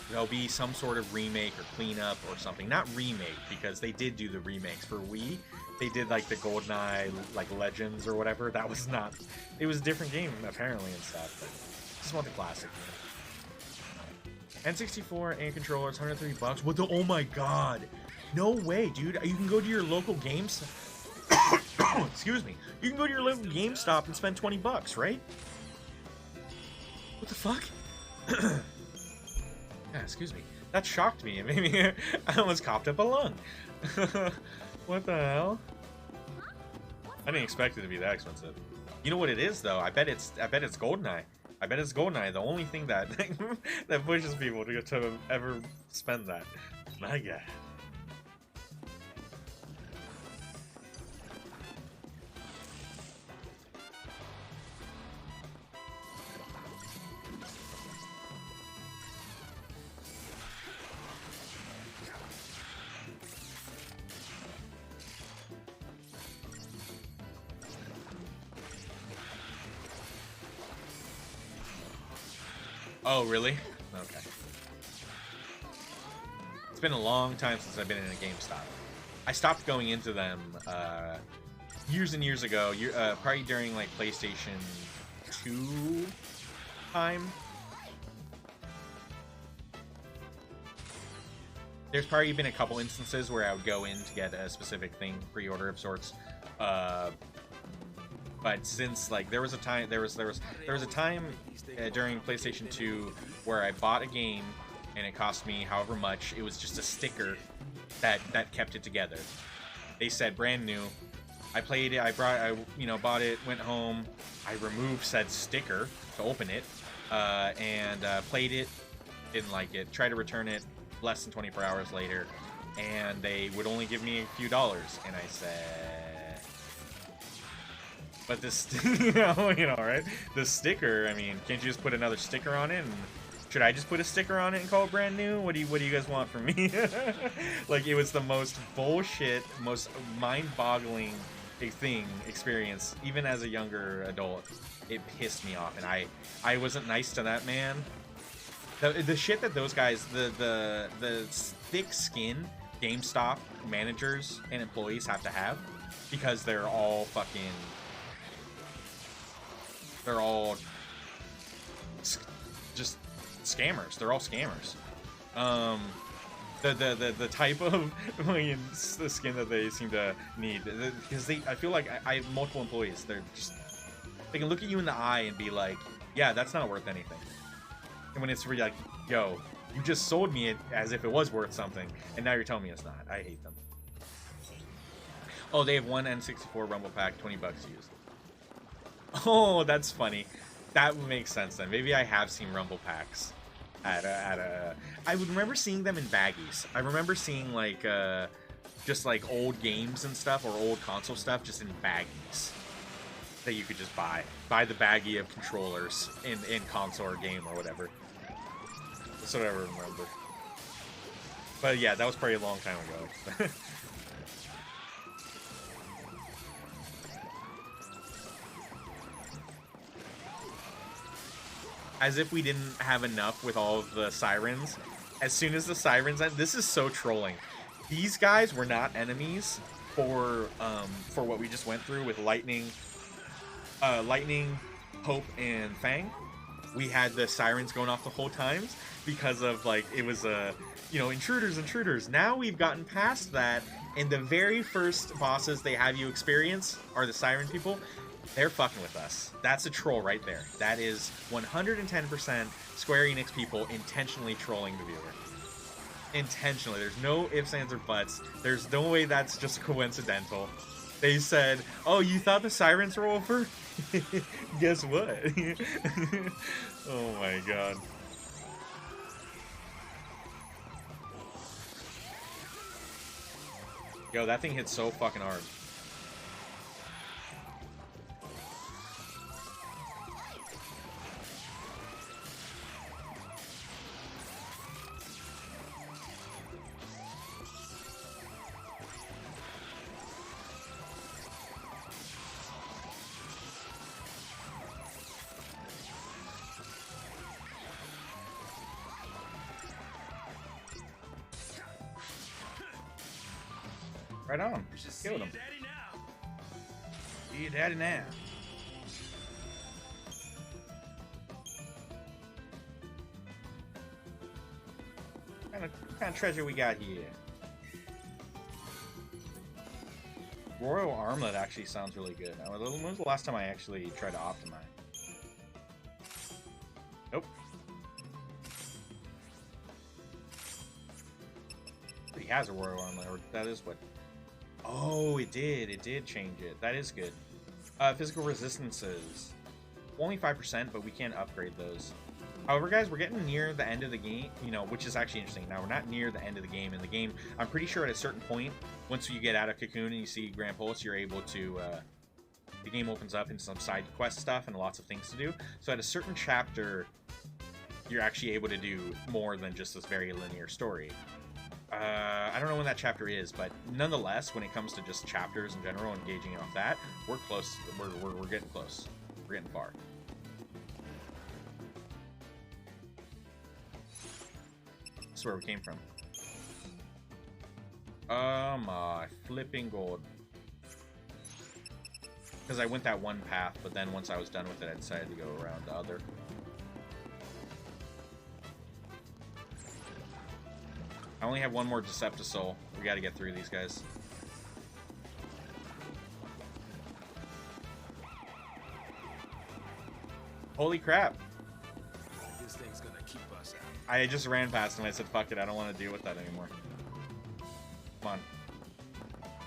there'll be some sort of remake or cleanup or something. Not remake, because they did do the remakes for Wii. They did like the GoldenEye like Legends or whatever. That was not. It was a different game apparently and stuff. But just want the classic. N64 and controllers, $103. What the? Oh my god! No way, dude. You can go to your local GameStop. Excuse me. You can go to your local GameStop and spend $20, right? What the fuck? Yeah, excuse me. That shocked me. It made me. I almost coughed up a lung. What the hell? I didn't expect it to be that expensive. You know what it is though? I bet it's GoldenEye. I bet it's GoldenEye. The only thing that that pushes people to ever spend that. My god. Oh, really? Okay. It's been a long time since I've been in a GameStop. I stopped going into them years and years ago, probably during like PlayStation 2 time. There's probably been a couple instances where I would go in to get a specific thing, pre-order of sorts. But since like there was a time during PlayStation 2 where I bought a game and it cost me however much. It was just a sticker that kept it together. They said brand new. I played it. I bought it. Went home. I removed said sticker to open it, and played it. Didn't like it. Tried to return it. Less than 24 hours later, and they would only give me a few dollars. And I said, but this, right? The sticker, I mean, can't you just put another sticker on it? And should I just put a sticker on it and call it brand new? What do you guys want from me? Like, it was the most bullshit, most mind-boggling experience, even as a younger adult. It pissed me off, and I wasn't nice to that man. The shit that those guys, the thick skin GameStop managers and employees have to have, because they're all just scammers. They're all scammers. The type of the skin that they seem to need, because I feel like I have multiple employees. They can look at you in the eye and be like, yeah, that's not worth anything. And when it's really like, yo, you just sold me it as if it was worth something, and now you're telling me it's not. I hate them. Oh, they have one N64 Rumble Pack, $20 used. Oh, that's funny. That makes sense then. Maybe I have seen Rumble Packs I would remember seeing them in baggies. I remember seeing like just like old games and stuff, or old console stuff, just in baggies that you could just buy the baggie of controllers in console or game or whatever. That's what I remember. But yeah, that was probably a long time ago. As if we didn't have enough with all of the sirens. As soon as the sirens end, this is so trolling. These guys were not enemies for what we just went through with Lightning, Hope, and Fang. We had the sirens going off the whole times because of like it was intruders. Now we've gotten past that, and the very first bosses they have you experience are the siren people. They're fucking with us. That's a troll right there. That is 110% Square Enix people intentionally trolling the viewer. Intentionally. There's no ifs, ands, or buts. There's no way that's just coincidental. They said, oh, you thought the sirens were over? Guess what? Oh my god. Yo, that thing hits so fucking hard. Right on. Killed him. See your daddy now. What kind of treasure we got here? Royal Armlet actually sounds really good. When was the last time I actually tried to optimize? Nope. He has a Royal Armlet, or that is what... Oh, it did change it. That is good. Physical resistances. Only 5%, but we can't upgrade those. However, guys, we're getting near the end of the game, which is actually interesting. Now, we're not near the end of the game. In the game, I'm pretty sure at a certain point, once you get out of Cocoon and you see Grand Pulse, you're able to, the game opens up into some side quest stuff and lots of things to do. So at a certain chapter, you're actually able to do more than just this very linear story. I don't know when that chapter is, but nonetheless, when it comes to just chapters in general, engaging off that, we're close. We're getting close. We're getting far. That's where we came from. Oh my flipping gold. Because I went that one path, but then once I was done with it, I decided to go around the other. I only have one more Deceptisoul. We gotta get through these guys. Holy crap. This thing's gonna keep us out. I just ran past him. I said, fuck it, I don't want to deal with that anymore. Come on.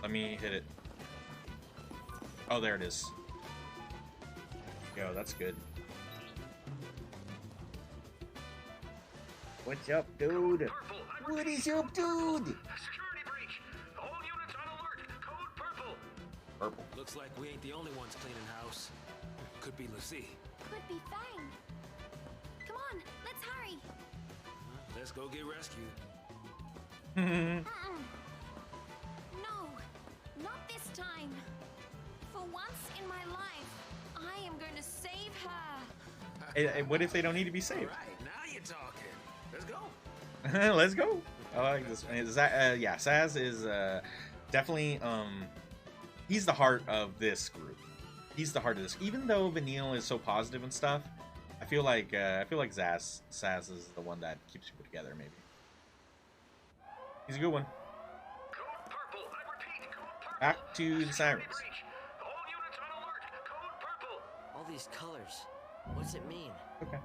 Let me hit it. Oh, there it is. Yo, that's good. What's up, dude? What is up, dude? Security breach. All units on alert. Code purple. Purple. Looks like we ain't the only ones cleaning house. Could be Lucy. Could be Fang. Come on, let's hurry. Let's go get rescued. No, not this time. For once in my life, I am going to save her. What if they don't need to be saved? All right, now you're talking. Let's go. Let's go. I like this. Is that yeah? Saz is definitely he's the heart of this group. He's the heart of this. Even though Vanille is so positive and stuff, I feel like Saz is the one that keeps people together. Maybe he's a good one. Code purple. I repeat, code purple. Back to the sirens. Breach. All units on alert. Code purple. All these colors. What's it mean? Okay.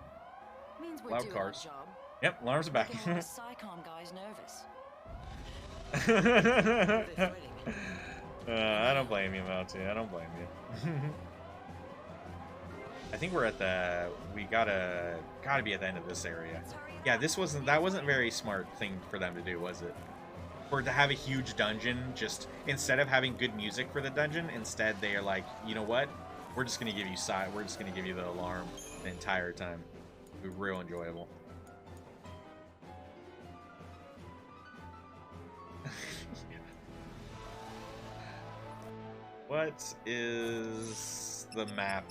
Means we're Loud doing cars. our job. Yep, alarms are back. Making all the SciComm guys nervous. Who are they fighting? I don't blame you, Monty. I don't blame you. I think we're at the. We gotta be at the end of this area. Yeah, that wasn't very smart thing for them to do, was it? For to have a huge dungeon, just instead of having good music for the dungeon, instead they are like, you know what? We're just gonna give you we're just gonna give you the alarm the entire time. It'll be real enjoyable. What is the map?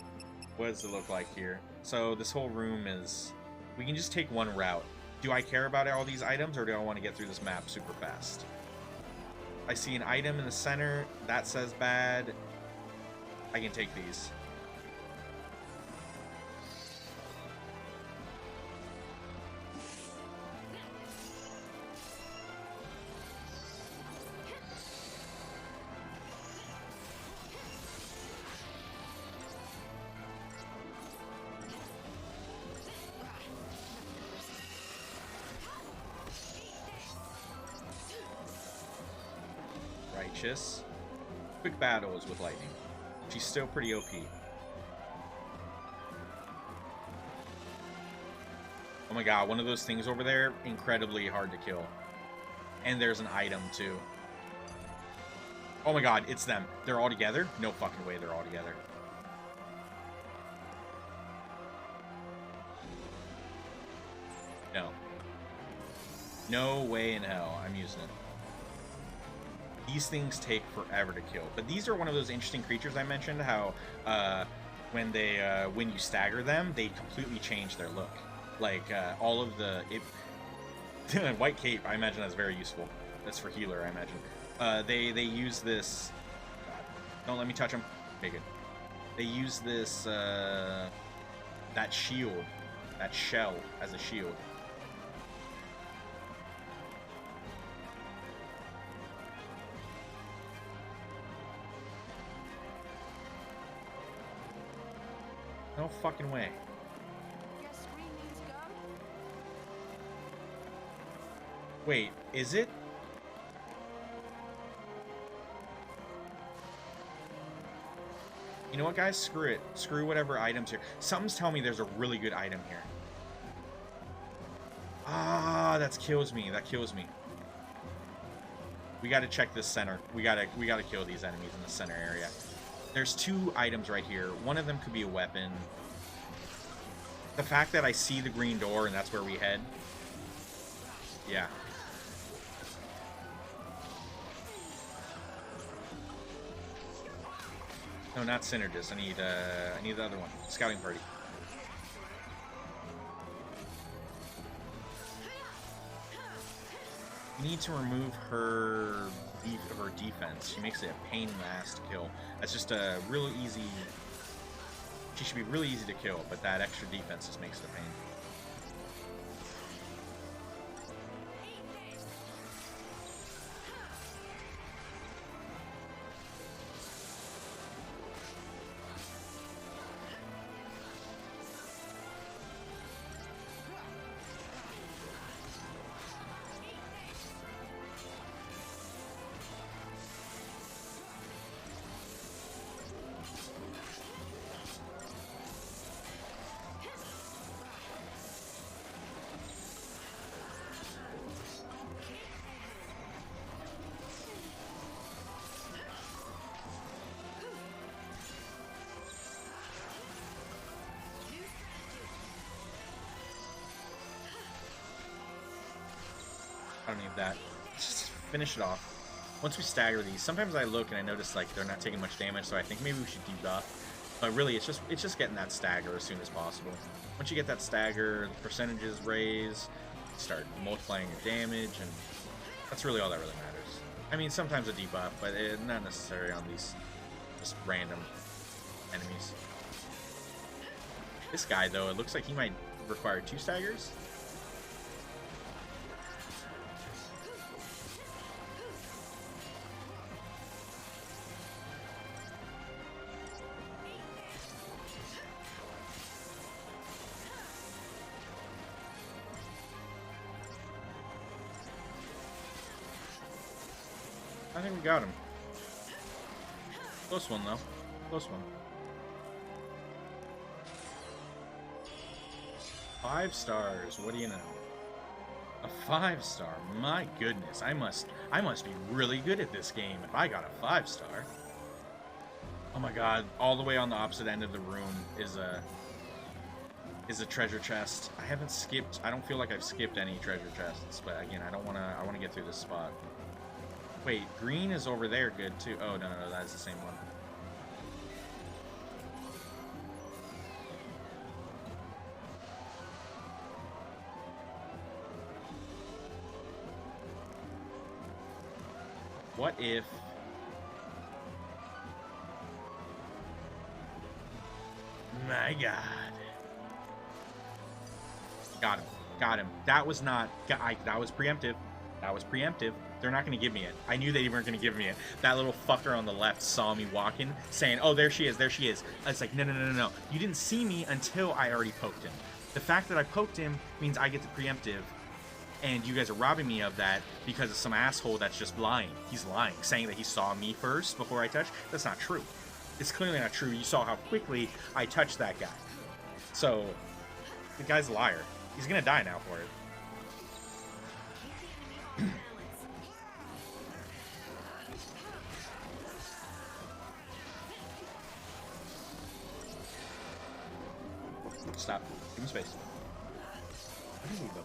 What does it look like here? So this whole room is... We can just take one route. Do I care about all these items, or do I want to get through this map super fast? I see an item in the center. That says bad. I can take these. Righteous. Quick battles with lightning. She's still pretty OP. Oh my god, one of those things over there, incredibly hard to kill. And there's an item too. Oh my god, it's them. They're all together? No fucking way they're all together. No. No way in hell I'm using it. These things take forever to kill. But these are one of those interesting creatures I mentioned, how when you stagger them, they completely change their look. Like, all of the... White Cape, I imagine that's very useful. That's for healer, I imagine. They use this... God, don't let me touch them. Okay, good. They use this, that shield, that shell as a shield. No fucking way. Guess screen means go. Wait, is it? You know what, guys? Screw it. Screw whatever items here. Something's telling me there's a really good item here. Ah, that kills me. That kills me. We gotta check this center. We gotta kill these enemies in the center area. There's two items right here. One of them could be a weapon. The fact that I see the green door and that's where we head. Yeah. No, not Synergist. I need the other one. Scouting party. We need to remove her defense. She makes it a pain in the ass to kill. That's just a real easy... She should be really easy to kill, but that extra defense just makes it a pain. I don't need that. Just finish it off. Once we stagger these, sometimes I look and I notice like they're not taking much damage, so I think maybe we should debuff. But really, it's just getting that stagger as soon as possible. Once you get that stagger, the percentages raise, start multiplying your damage, and That's really all that really matters. I mean, sometimes a debuff, but not necessary on these just random enemies. This guy, though, it looks like he might require 2 staggers. I think we got him. Close one, though. Close one. 5 stars. What do you know? A 5-star. My goodness. I must be really good at this game if I got a 5-star. Oh my god. All the way on the opposite end of the room is a treasure chest. I haven't skipped. I don't feel like I've skipped any treasure chests, but again, I want to get through this spot. Wait, green is over there good too. Oh, no, that is the same one. What if... My god. Got him. Got him. That was not... that was preemptive. That was preemptive. They're not going to give me it. I knew they weren't going to give me it. That little fucker on the left saw me walking, saying, oh, there she is, there she is. I was like, no. You didn't see me until I already poked him. The fact that I poked him means I get the preemptive, and you guys are robbing me of that because of some asshole that's just lying. He's lying, saying that he saw me first before I touched. That's not true. It's clearly not true. You saw how quickly I touched that guy. So, the guy's a liar. He's going to die now for it. Stop. Give him space. I think we go.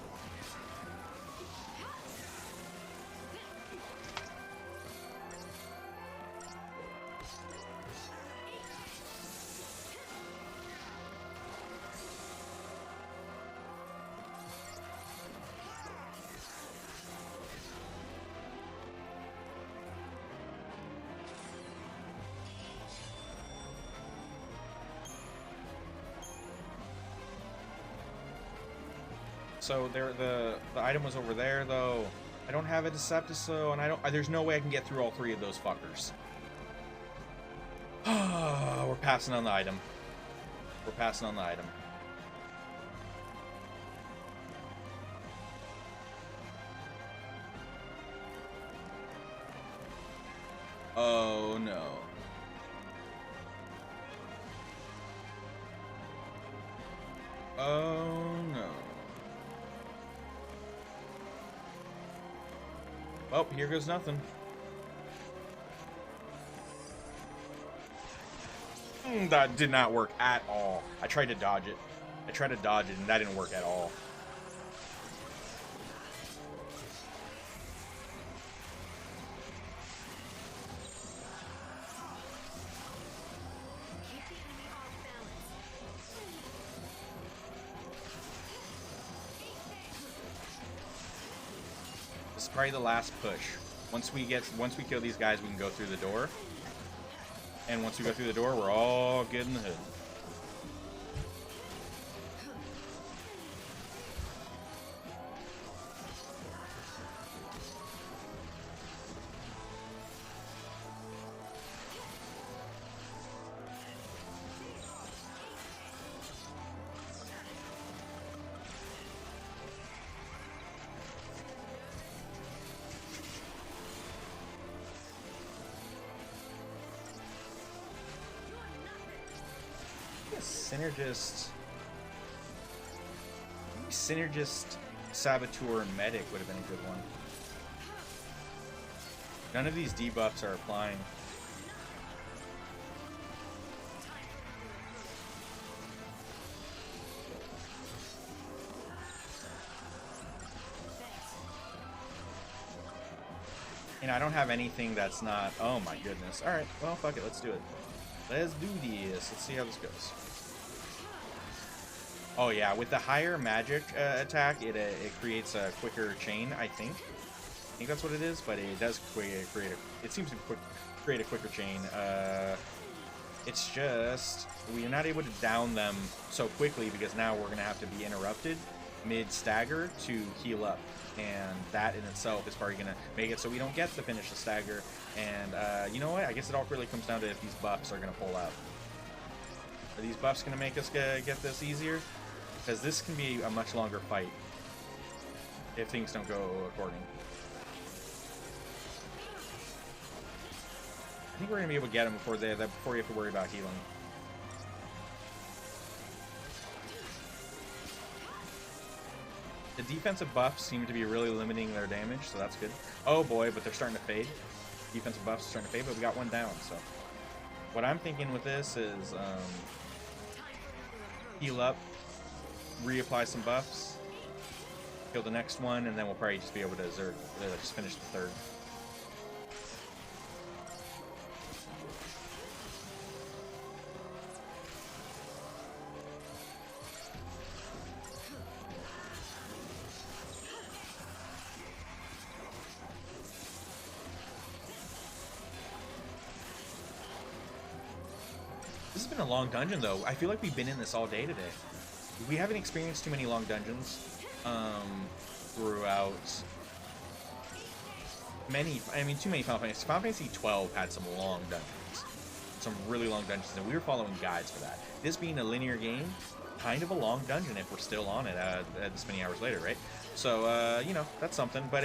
So there, the item was over there though. I don't have a Decepticon, and there's no way I can get through all 3 of those fuckers. We're passing on the item. We're passing on the item. Oh no. Oh no. Oh, here goes nothing. That did not work at all. I tried to dodge it. And that didn't work at all. This is probably the last push. Once we kill these guys, we can go through the door. And once we go through the door, we're all good in the hood. Synergist, Saboteur, and Medic would have been a good one. None of these debuffs are applying. And I don't have anything that's not... Oh my goodness. Alright, well, fuck it, let's do it. Let's do this. Let's see how this goes. Oh yeah, with the higher magic attack, it creates a quicker chain, I think. I think that's what it is, but it does it seems to create a quicker chain. It's just we are not able to down them so quickly because now we're gonna have to be interrupted mid-stagger to heal up, and that in itself is probably gonna make it so we don't get the finish the stagger. And you know what? I guess it all really comes down to if these buffs are gonna pull out. Are these buffs gonna make us get this easier? Because this can be a much longer fight if things don't go according. I think we're gonna be able to get them before you have to worry about healing. The defensive buffs seem to be really limiting their damage, so that's good. Oh boy, but they're starting to fade. Defensive buffs are starting to fade, but we got one down, so. What I'm thinking with this is heal up, reapply some buffs, kill the next one, and then we'll probably just be able to just finish the third. This has been a long dungeon, though. I feel like we've been in this all day today. We haven't experienced too many long dungeons throughout too many Final Fantasy. Final Fantasy XII had some long dungeons. Some really long dungeons, and we were following guides for that. This being a linear game, kind of a long dungeon if we're still on it this many hours later, right? So, you know, that's something. But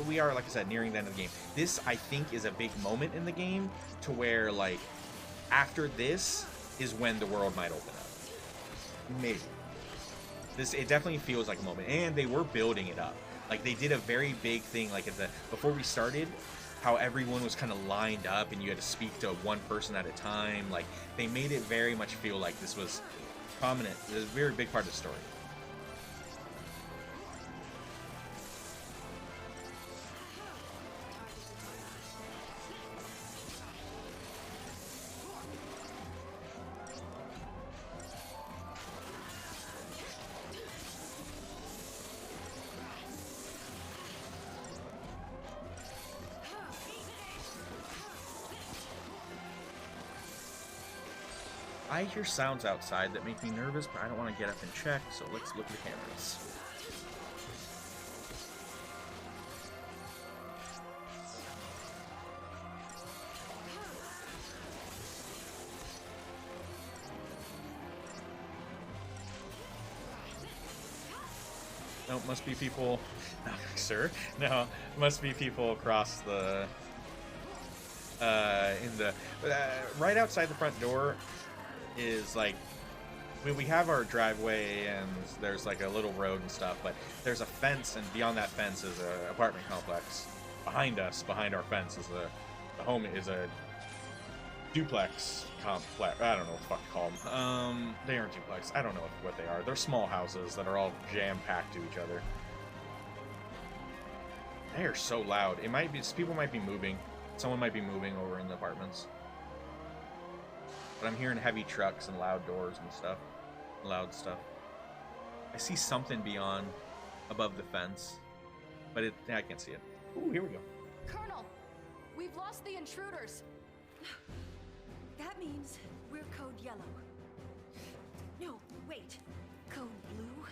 we are, like I said, nearing the end of the game. This, I think, is a big moment in the game to where, like, after this is when the world might open up. Maybe. It definitely feels like a moment. And they were building it up. Like, they did a very big thing, like, before we started, how everyone was kind of lined up and you had to speak to one person at a time. Like, they made it very much feel like this was prominent. It was a very big part of the story. I hear sounds outside that make me nervous, but I don't want to get up and check, so let's look at the cameras. No, must be people... No, sir? No, must be people across the... right outside the front door is like, I mean, we have our driveway and there's like a little road and stuff, but there's a fence, and beyond that fence is an apartment complex. Behind us, behind our fence, is the home is a duplex complex. I don't know what the fuck to call them. They aren't duplex. I don't know what they are. They're small houses that are all jam-packed to each other. They are so loud. It might be, people might be moving. Someone might be moving over in the apartments. But I'm hearing heavy trucks and loud doors and stuff. Loud stuff. I see something beyond, above the fence. But I can't see it. Ooh, here we go. Colonel, we've lost the intruders. That means we're code yellow. No, wait. Code blue?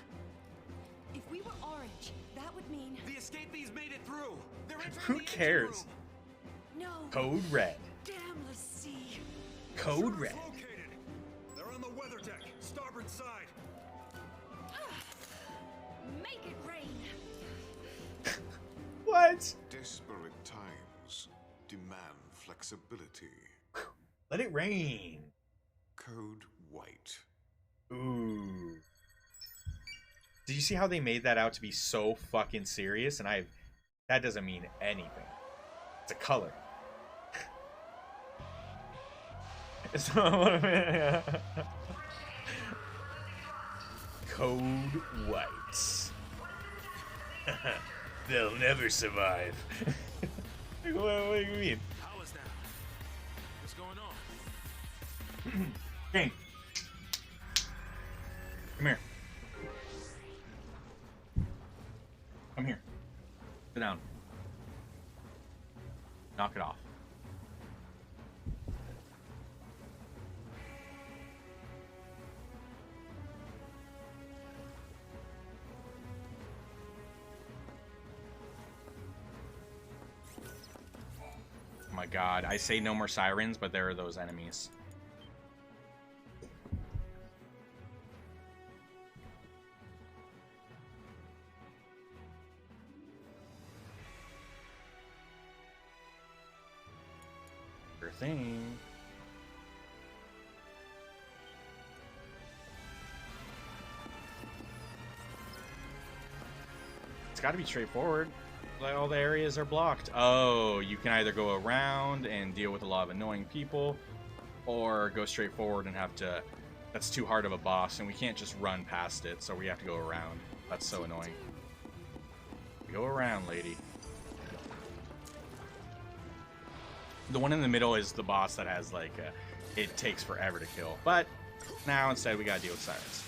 If we were orange, that would mean... The escapees made it through. They're entering Who the cares? No. Code red. Damn the sea. Code red. Located. They're on the weather deck, starboard side. Make it rain. What? Desperate times demand flexibility. Let it rain. Code white. Ooh. Did you see how they made that out to be so fucking serious? And that doesn't mean anything. It's a color. Code whites. They'll never survive. What do you mean? How is that? What's going on? Hey. Come here. Come here. Sit down. Knock it off. Oh my god, I say no more sirens, but there are those enemies. Sure thing. It's got to be straightforward. Like, all the areas are blocked. Oh, you can either go around and deal with a lot of annoying people, or go straight forward and have to... That's too hard of a boss, and we can't just run past it, so we have to go around. That's so annoying. Go around, lady. The one in the middle is the boss that has, like, it takes forever to kill. But now, instead, we gotta deal with sirens.